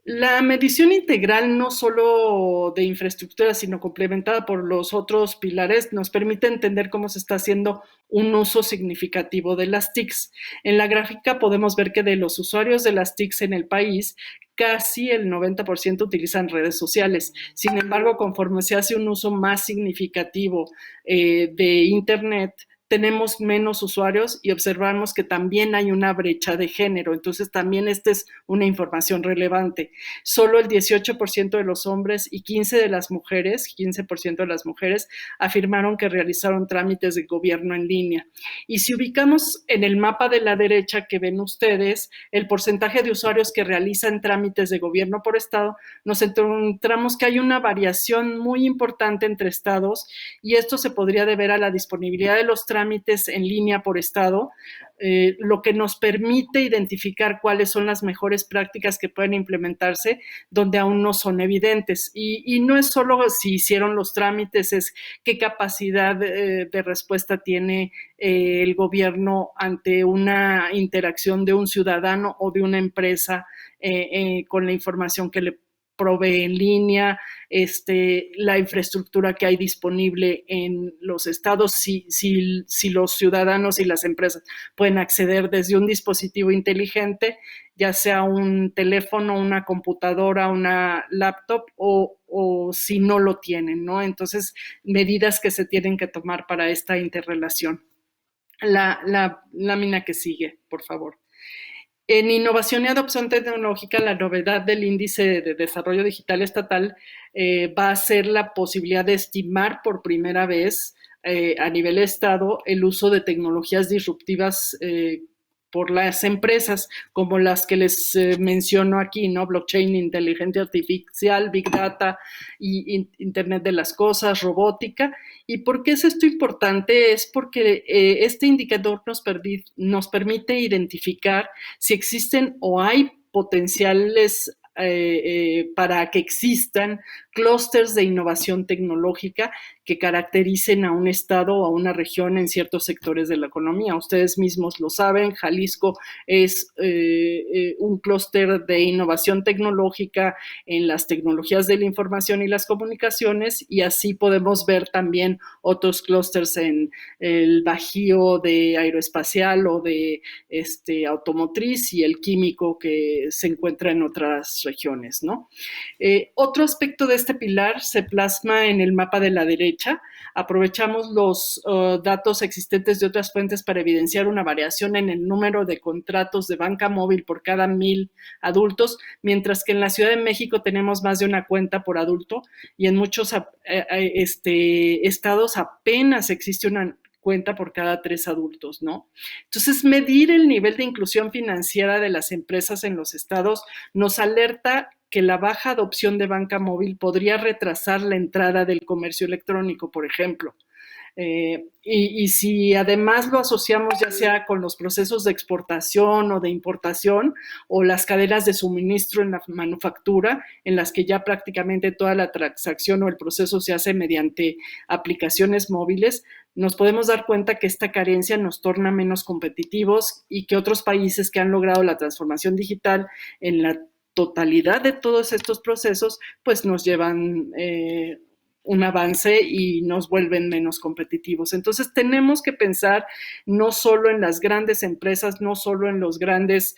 La medición integral, no solo de infraestructura, sino complementada por los otros pilares, nos permite entender cómo se está haciendo un uso significativo de las TICs. En la gráfica podemos ver que de los usuarios de las TICs en el país, casi el 90% utilizan redes sociales. Sin embargo, conforme se hace un uso más significativo de Internet, tenemos menos usuarios y observamos que también hay una brecha de género. Entonces, también esta es una información relevante. Solo el 18% de los hombres y 15% de las mujeres afirmaron que realizaron trámites de gobierno en línea. Y si ubicamos en el mapa de la derecha que ven ustedes, el porcentaje de usuarios que realizan trámites de gobierno por estado, nos encontramos que hay una variación muy importante entre estados, y esto se podría deber a la disponibilidad de los trámites en línea por estado, lo que nos permite identificar cuáles son las mejores prácticas que pueden implementarse donde aún no son evidentes. Y no es solo si hicieron los trámites, es qué capacidad de respuesta tiene el gobierno ante una interacción de un ciudadano o de una empresa con la información que le provee en línea, la infraestructura que hay disponible en los estados, si los ciudadanos y las empresas pueden acceder desde un dispositivo inteligente, ya sea un teléfono, una computadora, una laptop, o si no lo tienen, ¿no? Entonces, medidas que se tienen que tomar para esta interrelación. La lámina que sigue, por favor. En innovación y adopción tecnológica, la novedad del índice de desarrollo digital estatal va a ser la posibilidad de estimar por primera vez a nivel estado el uso de tecnologías disruptivas por las empresas, como las que les menciono aquí, ¿no? Blockchain, inteligencia artificial, Big Data, y Internet de las Cosas, robótica. ¿Y por qué es esto importante? Es porque este indicador nos permite identificar si existen o hay potenciales para que existan clústeres de innovación tecnológica que caractericen a un estado o a una región en ciertos sectores de la economía. Ustedes mismos lo saben, Jalisco es un clúster de innovación tecnológica en las tecnologías de la información y las comunicaciones, y así podemos ver también otros clústeres en el Bajío de aeroespacial o de automotriz, y el químico que se encuentra en otras regiones, ¿no? Otro aspecto de este pilar se plasma en el mapa de la derecha, brecha, aprovechamos los datos existentes de otras fuentes para evidenciar una variación en el número de contratos de banca móvil por cada 1,000 adultos, mientras que en la Ciudad de México tenemos más de una cuenta por adulto y en muchos estados apenas existe una cuenta por cada 3 adultos, ¿no? Entonces, medir el nivel de inclusión financiera de las empresas en los estados nos alerta que la baja adopción de banca móvil podría retrasar la entrada del comercio electrónico, por ejemplo. Y si además lo asociamos ya sea con los procesos de exportación o de importación o las cadenas de suministro en la manufactura, en las que ya prácticamente toda la transacción o el proceso se hace mediante aplicaciones móviles, nos podemos dar cuenta que esta carencia nos torna menos competitivos y que otros países que han logrado la transformación digital en la totalidad de todos estos procesos, pues nos llevan un avance y nos vuelven menos competitivos. Entonces tenemos que pensar no solo en las grandes empresas, no solo en los grandes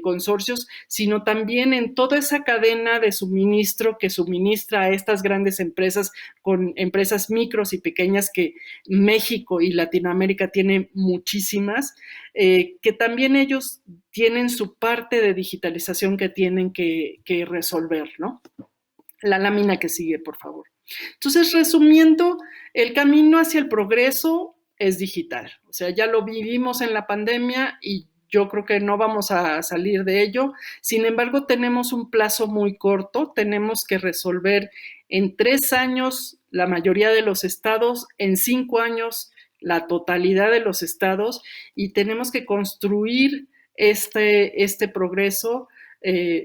consorcios, sino también en toda esa cadena de suministro que suministra a estas grandes empresas con empresas micros y pequeñas que México y Latinoamérica tienen muchísimas, que también ellos tienen su parte de digitalización que tienen que resolver, ¿no? La lámina que sigue, por favor. Entonces, resumiendo, el camino hacia el progreso es digital. O sea, ya lo vivimos en la pandemia y yo creo que no vamos a salir de ello. Sin embargo, tenemos un plazo muy corto. Tenemos que resolver en 3 años la mayoría de los estados, en 5 años la totalidad de los estados, y tenemos que construir este progreso.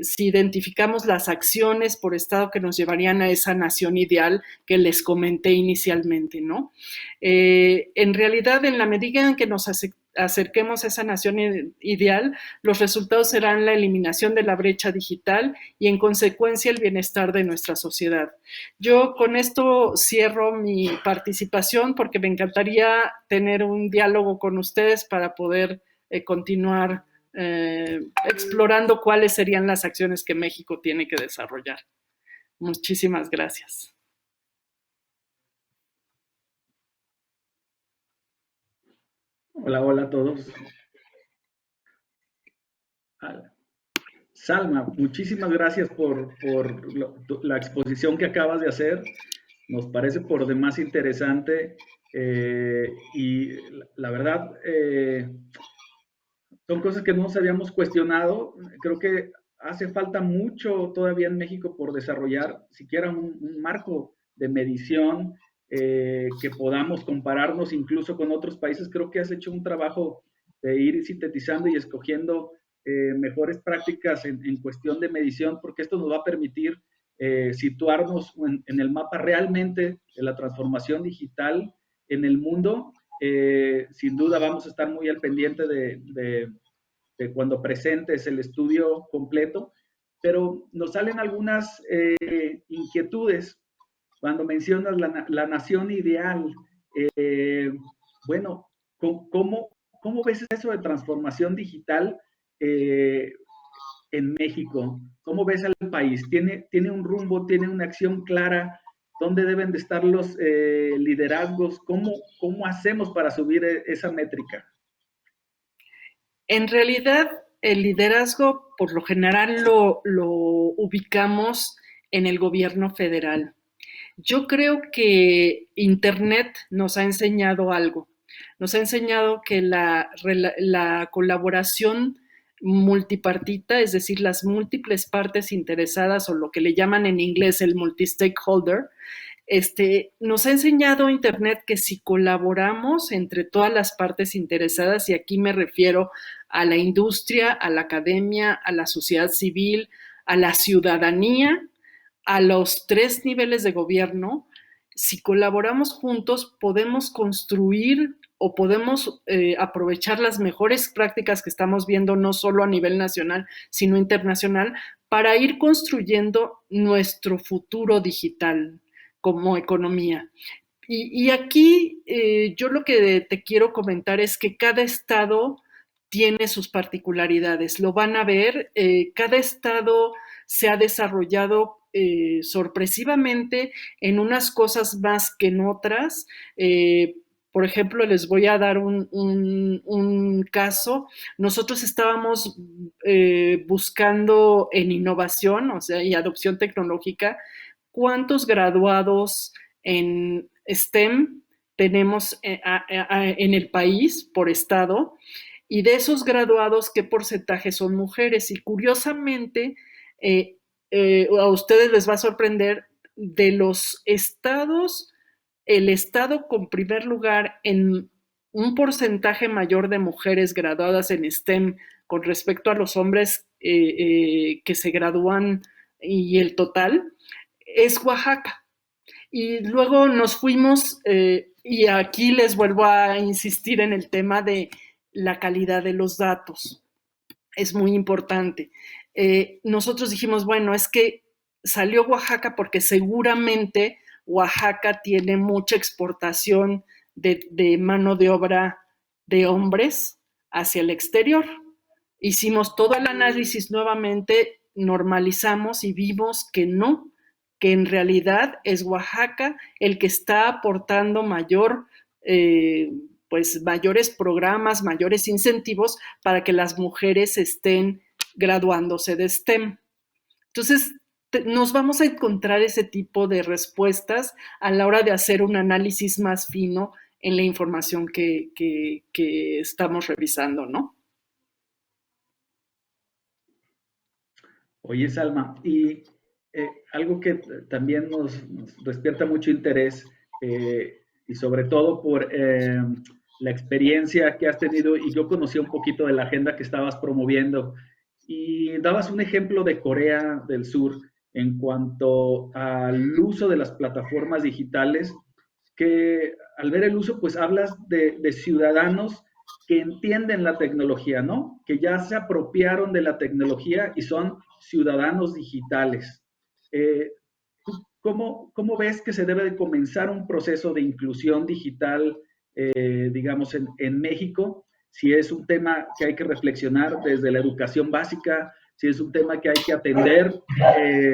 Si identificamos las acciones por estado que nos llevarían a esa nación ideal que les comenté inicialmente, ¿no? En realidad, en la medida en que nos acerquemos a esa nación ideal, los resultados serán la eliminación de la brecha digital y, en consecuencia, el bienestar de nuestra sociedad. Yo con esto cierro mi participación porque me encantaría tener un diálogo con ustedes para poder continuar explorando cuáles serían las acciones que México tiene que desarrollar. Muchísimas gracias. Hola a todos. Salma, muchísimas gracias por la exposición que acabas de hacer. Nos parece por demás interesante y la verdad son cosas que no nos habíamos cuestionado. Creo que hace falta mucho todavía en México por desarrollar siquiera un marco de medición que podamos compararnos incluso con otros países. Creo que has hecho un trabajo de ir sintetizando y escogiendo mejores prácticas en cuestión de medición, porque esto nos va a permitir situarnos en el mapa realmente de la transformación digital en el mundo. Sin duda vamos a estar muy al pendiente de cuando presentes el estudio completo, pero nos salen algunas inquietudes cuando mencionas la nación ideal. Bueno, ¿cómo ves eso de transformación digital en México? ¿Cómo ves al país? ¿Tiene un rumbo, tiene una acción clara? ¿Dónde deben de estar los liderazgos? ¿Cómo hacemos para subir esa métrica? En realidad, el liderazgo, por lo general, lo ubicamos en el gobierno federal. Yo creo que Internet nos ha enseñado algo. Nos ha enseñado que la colaboración multipartita, es decir, las múltiples partes interesadas, o lo que le llaman en inglés el multi-stakeholder, nos ha enseñado Internet que si colaboramos entre todas las partes interesadas, y aquí me refiero a la industria, a la academia, a la sociedad civil, a la ciudadanía, a los 3 niveles de gobierno, si colaboramos juntos podemos construir o podemos aprovechar las mejores prácticas que estamos viendo no solo a nivel nacional, sino internacional, para ir construyendo nuestro futuro digital como economía. Y aquí yo lo que te quiero comentar es que cada estado tiene sus particularidades. Lo van a ver, cada estado se ha desarrollado sorpresivamente en unas cosas más que en otras. Por ejemplo, les voy a dar un caso. Nosotros estábamos buscando en innovación, o sea, y adopción tecnológica, cuántos graduados en STEM tenemos en el país por estado, y de esos graduados, ¿qué porcentaje son mujeres? Y curiosamente, a ustedes les va a sorprender, de los estados, el estado con primer lugar en un porcentaje mayor de mujeres graduadas en STEM con respecto a los hombres que se gradúan y el total, es Oaxaca. Y luego nos fuimos, y aquí les vuelvo a insistir en el tema de la calidad de los datos. Es muy importante. Nosotros dijimos, bueno, es que salió Oaxaca porque seguramente Oaxaca tiene mucha exportación de mano de obra de hombres hacia el exterior. Hicimos todo el análisis nuevamente, normalizamos y vimos que no, que en realidad es Oaxaca el que está aportando pues mayores programas, mayores incentivos para que las mujeres estén graduándose de STEM. Entonces, nos vamos a encontrar ese tipo de respuestas a la hora de hacer un análisis más fino en la información que estamos revisando, ¿no? Oye, Salma, y algo que también nos despierta mucho interés, y sobre todo por la experiencia que has tenido, y yo conocí un poquito de la agenda que estabas promoviendo, y dabas un ejemplo de Corea del Sur en cuanto al uso de las plataformas digitales, que al ver el uso, pues hablas de ciudadanos que entienden la tecnología, ¿no? Que ya se apropiaron de la tecnología y son ciudadanos digitales. ¿Cómo ves que se debe de comenzar un proceso de inclusión digital, digamos, en México? Si es un tema que hay que reflexionar desde la educación básica, si es un tema que hay que atender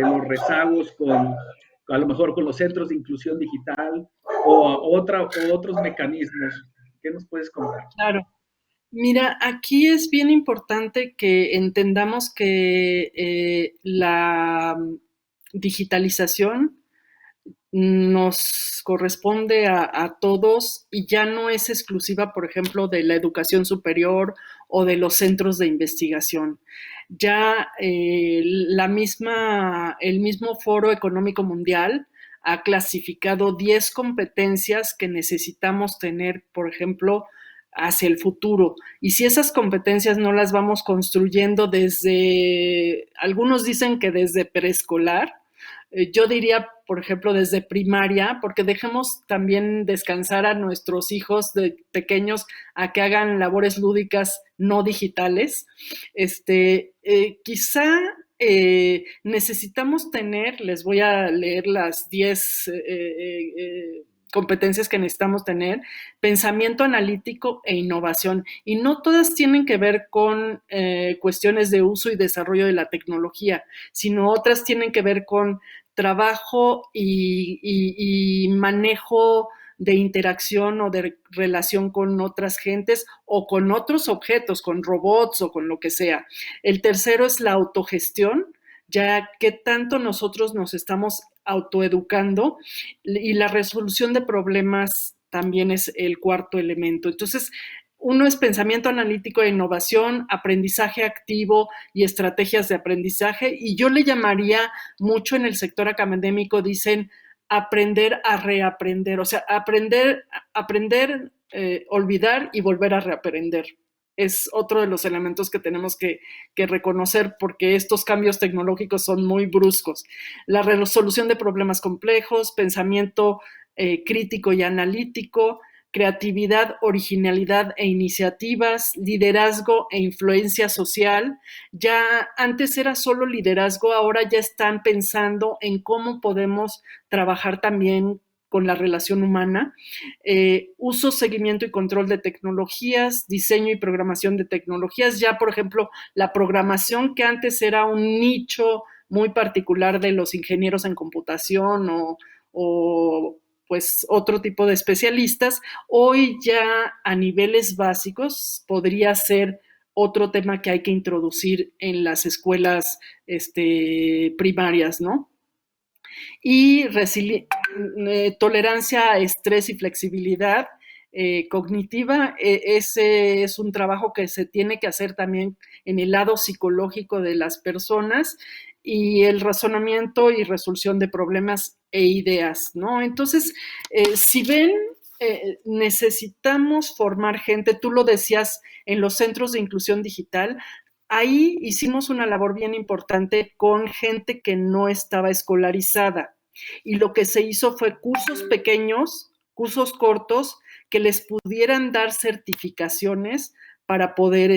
los rezagos a lo mejor con los centros de inclusión digital o otros mecanismos. ¿Qué nos puedes contar? Claro. Mira, aquí es bien importante que entendamos que la digitalización nos corresponde a todos y ya no es exclusiva, por ejemplo, de la educación superior o de los centros de investigación. Ya el mismo Foro Económico Mundial ha clasificado 10 competencias que necesitamos tener, por ejemplo, hacia el futuro. Y si esas competencias no las vamos construyendo algunos dicen que desde preescolar, yo diría, por ejemplo, desde primaria, porque dejemos también descansar a nuestros hijos de pequeños a que hagan labores lúdicas no digitales. Quizá necesitamos tener, les voy a leer las 10 competencias que necesitamos tener: pensamiento analítico e innovación. Y no todas tienen que ver con cuestiones de uso y desarrollo de la tecnología, sino otras tienen que ver con trabajo y manejo de interacción o de relación con otras gentes o con otros objetos, con robots o con lo que sea. El tercero es la autogestión, ya que tanto nosotros nos estamos autoeducando, y la resolución de problemas también es el cuarto elemento. Entonces, uno es pensamiento analítico e innovación, aprendizaje activo y estrategias de aprendizaje, y yo le llamaría mucho en el sector académico, dicen aprender a reaprender, o sea, aprender, olvidar y volver a reaprender. Es otro de los elementos que tenemos que reconocer, porque estos cambios tecnológicos son muy bruscos. La resolución de problemas complejos, pensamiento crítico y analítico, creatividad, originalidad e iniciativas, liderazgo e influencia social. Ya antes era solo liderazgo, ahora ya están pensando en cómo podemos trabajar también con la relación humana, uso, seguimiento y control de tecnologías, diseño y programación de tecnologías. Ya, por ejemplo, la programación, que antes era un nicho muy particular de los ingenieros en computación o pues otro tipo de especialistas, hoy ya a niveles básicos podría ser otro tema que hay que introducir en las escuelas primarias, ¿no? Y tolerancia a estrés y flexibilidad cognitiva, ese es un trabajo que se tiene que hacer también en el lado psicológico de las personas y el razonamiento y resolución de problemas e ideas, ¿no? Entonces, si ven, necesitamos formar gente, tú lo decías en los centros de inclusión digital, ahí hicimos una labor bien importante con gente que no estaba escolarizada y lo que se hizo fue cursos pequeños, cursos cortos que les pudieran dar certificaciones para poder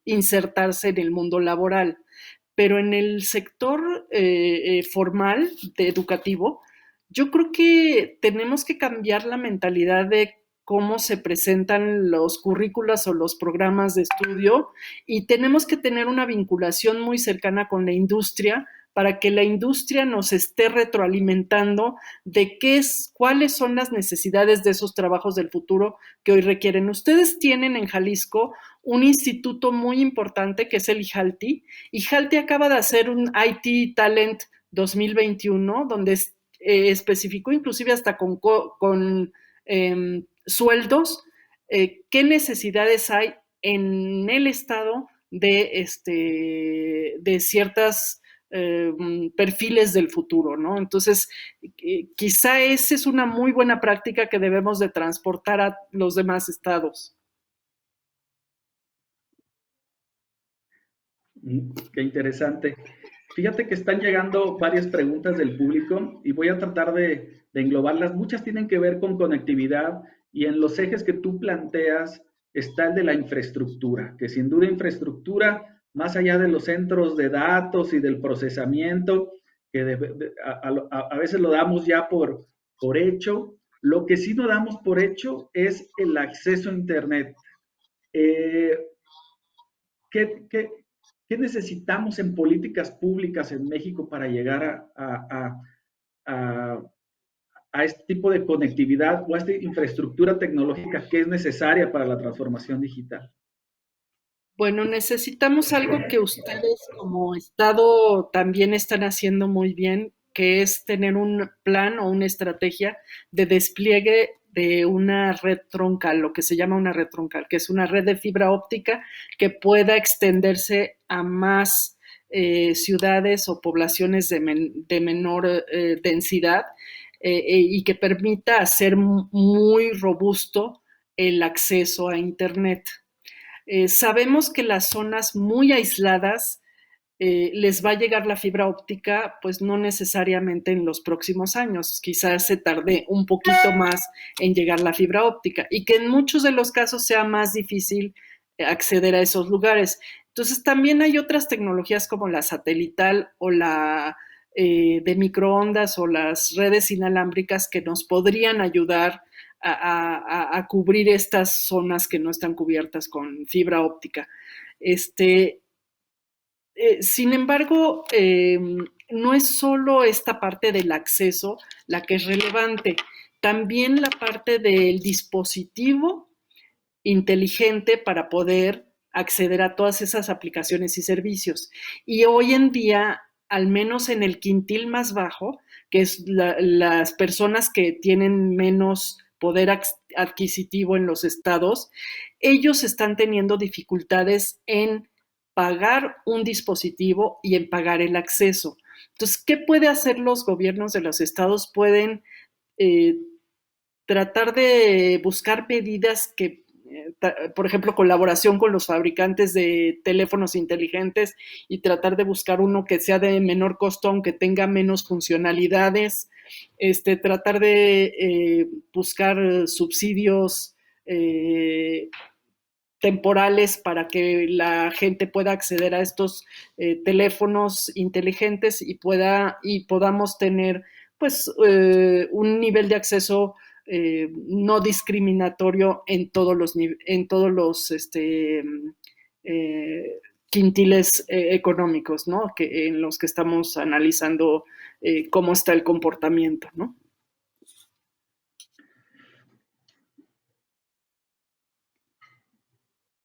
insertarse en el mundo laboral. Pero en el sector formal, educativo, yo creo que tenemos que cambiar la mentalidad de cómo se presentan los currículos o los programas de estudio y tenemos que tener una vinculación muy cercana con la industria para que la industria nos esté retroalimentando de cuáles son las necesidades de esos trabajos del futuro que hoy requieren. Ustedes tienen en Jalisco un instituto muy importante que es el IJALTI. IJALTI acaba de hacer un IT Talent 2021 donde especificó inclusive hasta con sueldos, qué necesidades hay en el estado de ciertas perfiles del futuro, ¿no? Entonces, quizá esa es una muy buena práctica que debemos de transportar a los demás estados. Qué interesante. Fíjate que están llegando varias preguntas del público y voy a tratar de englobarlas. Muchas tienen que ver con conectividad y en los ejes que tú planteas está el de la infraestructura, que sin duda infraestructura, más allá de los centros de datos y del procesamiento, que a veces lo damos ya por hecho, lo que sí no damos por hecho es el acceso a Internet. ¿Qué necesitamos en políticas públicas en México para llegar a este tipo de conectividad o a esta infraestructura tecnológica que es necesaria para la transformación digital? Bueno, necesitamos algo que ustedes como Estado también están haciendo muy bien, que es tener un plan o una estrategia de despliegue de una red troncal, lo que se llama una red troncal, que es una red de fibra óptica que pueda extenderse a más ciudades o poblaciones de menor densidad y que permita hacer muy robusto el acceso a Internet. Sabemos que las zonas muy aisladas les va a llegar la fibra óptica, pues no necesariamente en los próximos años, quizás se tarde un poquito más en llegar la fibra óptica y que en muchos de los casos sea más difícil acceder a esos lugares. Entonces también hay otras tecnologías como la satelital o la de microondas o las redes inalámbricas que nos podrían ayudar a cubrir estas zonas que no están cubiertas con fibra óptica. Sin embargo, no es solo esta parte del acceso la que es relevante, también la parte del dispositivo inteligente para poder acceder a todas esas aplicaciones y servicios. Y hoy en día, al menos en el quintil más bajo, que es las personas que tienen menos poder adquisitivo en los estados, ellos están teniendo dificultades en pagar un dispositivo y en pagar el acceso. Entonces, ¿qué puede hacer los gobiernos de los estados? Pueden tratar de buscar medidas que, por ejemplo, colaboración con los fabricantes de teléfonos inteligentes y tratar de buscar uno que sea de menor costo, aunque tenga menos funcionalidades, tratar de buscar subsidios temporales para que la gente pueda acceder a estos teléfonos inteligentes y podamos tener pues un nivel de acceso no discriminatorio en todos los quintiles económicos, ¿no? En los que estamos analizando cómo está el comportamiento, ¿no?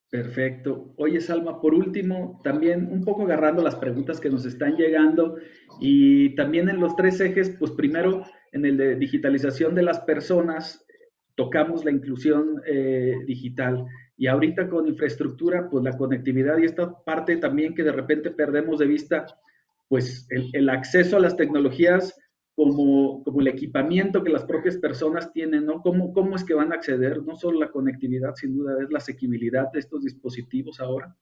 Perfecto. Oye, Salma, por último, también un poco agarrando las preguntas que nos están llegando y también en los tres ejes, pues primero en el de digitalización de las personas, tocamos la inclusión digital y ahorita con infraestructura, pues la conectividad y esta parte también que de repente perdemos de vista, pues el acceso a las tecnologías como el equipamiento que las propias personas tienen, ¿no? ¿Cómo es que van a acceder? No solo la conectividad, sin duda, es la asequibilidad de estos dispositivos ahora.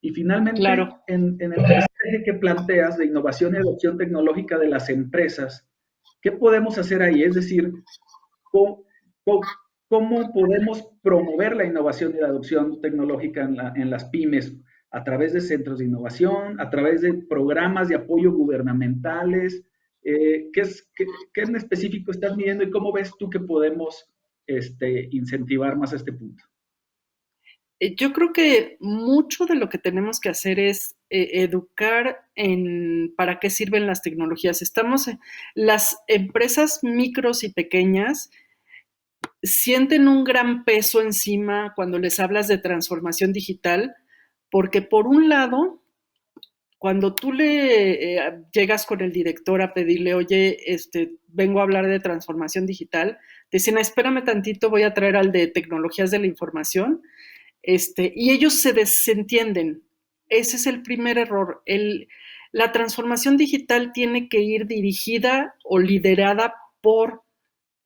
Y finalmente, Claro. en el tercer eje que planteas de innovación y adopción tecnológica de las empresas, ¿qué podemos hacer ahí? Es decir, ¿cómo, cómo podemos promover la innovación y la adopción tecnológica en las pymes? A través de centros de innovación, a través de programas de apoyo gubernamentales. ¿Qué en específico estás midiendo y cómo ves tú que podemos incentivar más este punto? Yo creo que mucho de lo que tenemos que hacer es educar en para qué sirven las tecnologías. Las empresas micros y pequeñas sienten un gran peso encima cuando les hablas de transformación digital, porque por un lado, cuando tú le llegas con el director a pedirle, oye, vengo a hablar de transformación digital, te dicen, espérame tantito, voy a traer al de tecnologías de la información, y ellos se desentienden. Ese es el primer error. La transformación digital tiene que ir dirigida o liderada por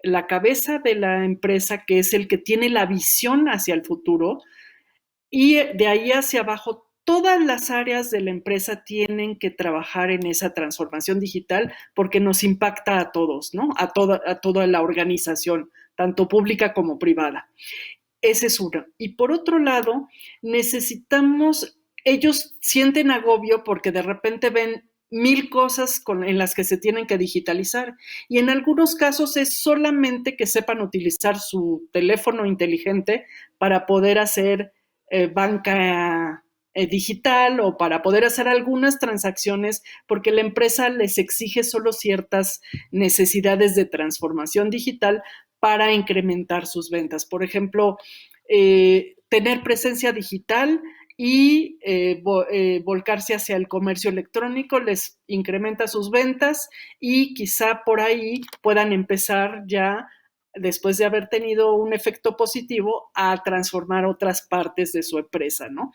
la cabeza de la empresa, que es el que tiene la visión hacia el futuro, y de ahí hacia abajo todas las áreas de la empresa tienen que trabajar en esa transformación digital porque nos impacta a todos, ¿no? A toda la organización, tanto pública como privada. Ese es uno. Y por otro lado, ellos sienten agobio porque de repente ven 1000 cosas en las que se tienen que digitalizar y en algunos casos es solamente que sepan utilizar su teléfono inteligente para poder hacer banca digital o para poder hacer algunas transacciones porque la empresa les exige solo ciertas necesidades de transformación digital para incrementar sus ventas. Por ejemplo, tener presencia digital y volcarse hacia el comercio electrónico les incrementa sus ventas y quizá por ahí puedan empezar ya, después de haber tenido un efecto positivo, a transformar otras partes de su empresa, ¿no?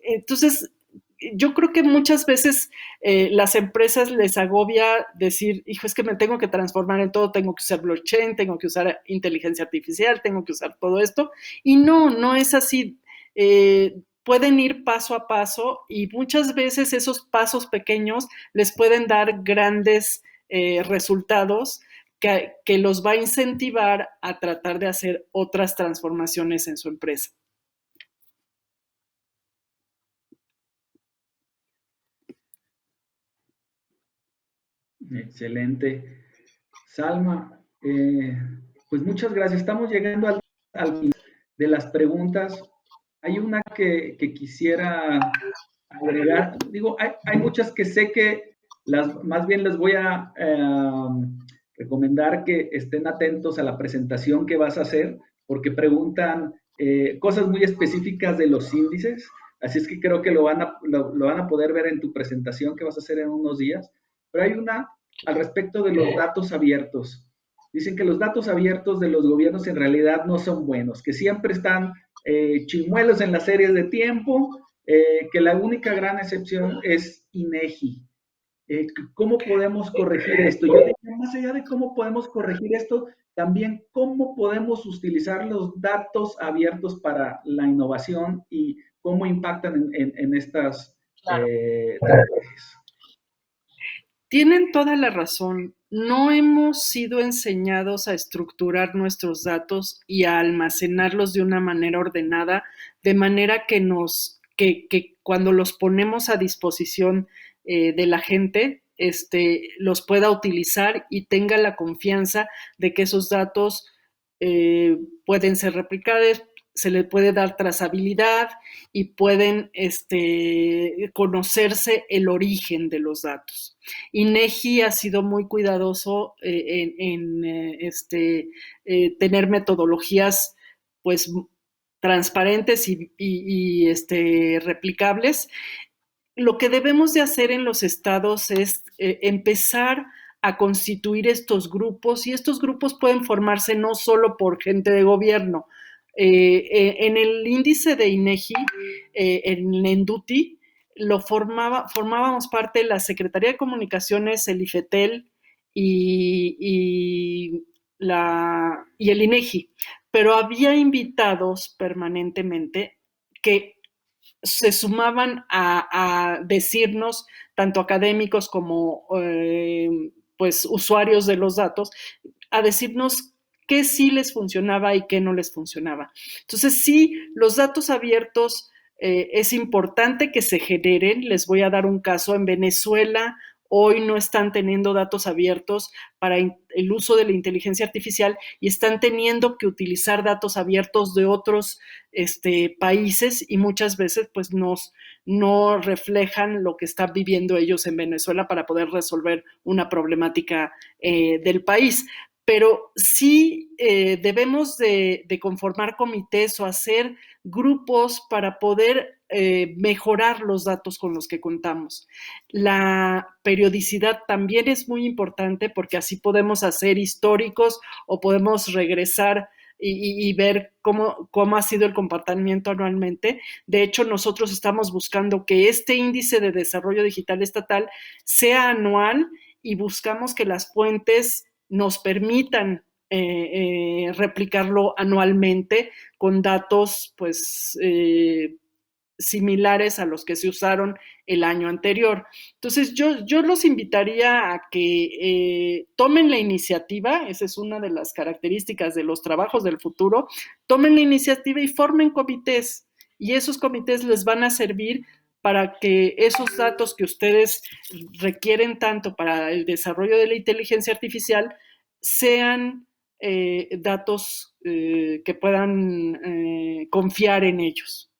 Entonces, yo creo que muchas veces las empresas les agobia decir, hijo, es que me tengo que transformar en todo, tengo que usar blockchain, tengo que usar inteligencia artificial, tengo que usar todo esto, y no es así. Pueden ir paso a paso y muchas veces esos pasos pequeños les pueden dar grandes resultados que los va a incentivar a tratar de hacer otras transformaciones en su empresa. Excelente. Salma, pues muchas gracias. Estamos llegando al final de las preguntas. Hay una que quisiera agregar. Digo, hay muchas que sé que más bien les voy a recomendar que estén atentos a la presentación que vas a hacer, porque preguntan cosas muy específicas de los índices. Así es que creo que lo van a poder ver en tu presentación que vas a hacer en unos días. Pero hay una al respecto de los datos abiertos. Dicen que los datos abiertos de los gobiernos en realidad no son buenos, que siempre están chimuelos en las series de tiempo, que la única gran excepción es INEGI. ¿Cómo podemos corregir esto? Yo diría, más allá de cómo podemos corregir esto, también cómo podemos utilizar los datos abiertos para la innovación y cómo impactan en estas estrategias. Tienen toda la razón. No hemos sido enseñados a estructurar nuestros datos y a almacenarlos de una manera ordenada, de manera que cuando los ponemos a disposición de la gente, los pueda utilizar y tenga la confianza de que esos datos pueden ser replicados, se le puede dar trazabilidad y pueden conocerse el origen de los datos. INEGI ha sido muy cuidadoso en tener metodologías pues transparentes y replicables. Lo que debemos de hacer en los estados es empezar a constituir estos grupos, y estos grupos pueden formarse no solo por gente de gobierno. En el índice de INEGI, en ENDUTI, formábamos parte de la Secretaría de Comunicaciones, el IFETEL y el INEGI, pero había invitados permanentemente que se sumaban a decirnos, tanto académicos como pues usuarios de los datos, a decirnos qué sí les funcionaba y qué no les funcionaba. Entonces, sí, los datos abiertos es importante que se generen. Les voy a dar un caso. En Venezuela hoy no están teniendo datos abiertos para el uso de la inteligencia artificial y están teniendo que utilizar datos abiertos de otros países, y muchas veces pues no reflejan lo que están viviendo ellos en Venezuela para poder resolver una problemática del país. Pero sí debemos de conformar comités o hacer grupos para poder mejorar los datos con los que contamos. La periodicidad también es muy importante, porque así podemos hacer históricos o podemos regresar y ver cómo ha sido el comportamiento anualmente. De hecho, nosotros estamos buscando que este índice de desarrollo digital estatal sea anual, y buscamos que las fuentes nos permitan replicarlo anualmente con datos pues similares a los que se usaron el año anterior. Entonces yo los invitaría a que tomen la iniciativa. Esa es una de las características de los trabajos del futuro. Tomen la iniciativa y formen comités, y esos comités les van a servir para que esos datos que ustedes requieren tanto para el desarrollo de la inteligencia artificial sean datos que puedan confiar en ellos.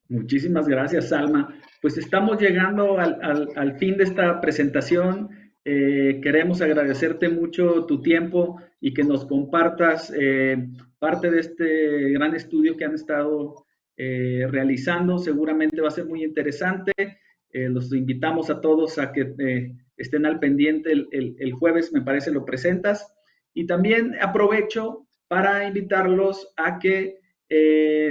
Muchísimas gracias, Salma. Pues estamos llegando al fin de esta presentación. Queremos agradecerte mucho tu tiempo y que nos compartas parte de este gran estudio que han estado realizando. Seguramente va a ser muy interesante. Los invitamos a todos a que estén al pendiente el jueves, me parece, lo presentas. Y también aprovecho para invitarlos a que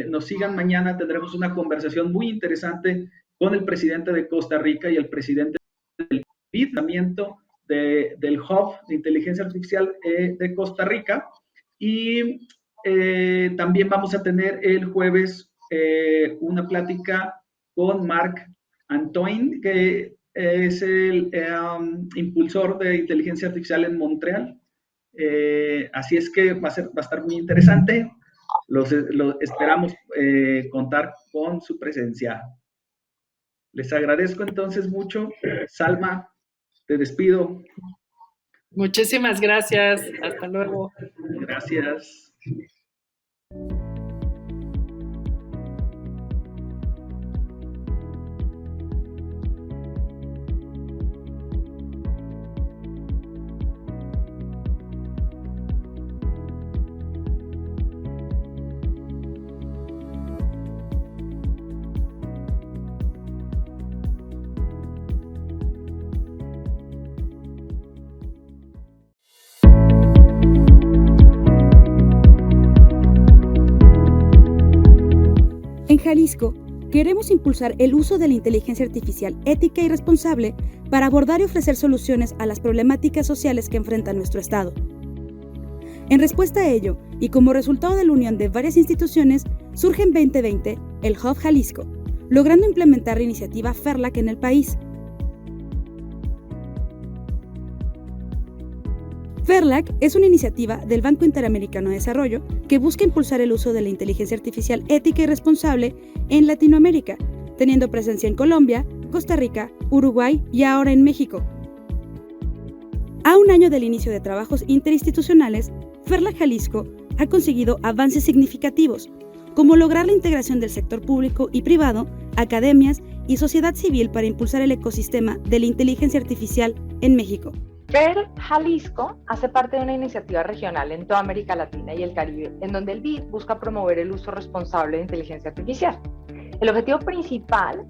nos sigan mañana. Tendremos una conversación muy interesante con el presidente de Costa Rica y el presidente del lanzamiento del Hub de Inteligencia Artificial de Costa Rica. Y también vamos a tener el jueves una plática con Marc Antoine, que es el impulsor de inteligencia artificial en Montreal. Así es que va a estar muy interesante. Esperamos contar con su presencia. Les agradezco entonces mucho. Salma, te despido. Muchísimas gracias. Hasta luego. Gracias. En Jalisco, queremos impulsar el uso de la inteligencia artificial ética y responsable para abordar y ofrecer soluciones a las problemáticas sociales que enfrenta nuestro Estado. En respuesta a ello, y como resultado de la unión de varias instituciones, surge en 2020 el Hub Jalisco, logrando implementar la iniciativa FERLAC en el país. FERLAC es una iniciativa del Banco Interamericano de Desarrollo que busca impulsar el uso de la inteligencia artificial ética y responsable en Latinoamérica, teniendo presencia en Colombia, Costa Rica, Uruguay y ahora en México. A un año del inicio de trabajos interinstitucionales, FERLA Jalisco ha conseguido avances significativos, como lograr la integración del sector público y privado, academias y sociedad civil para impulsar el ecosistema de la inteligencia artificial en México. FERL Jalisco hace parte de una iniciativa regional en toda América Latina y el Caribe, en donde el BID busca promover el uso responsable de inteligencia artificial. El objetivo principal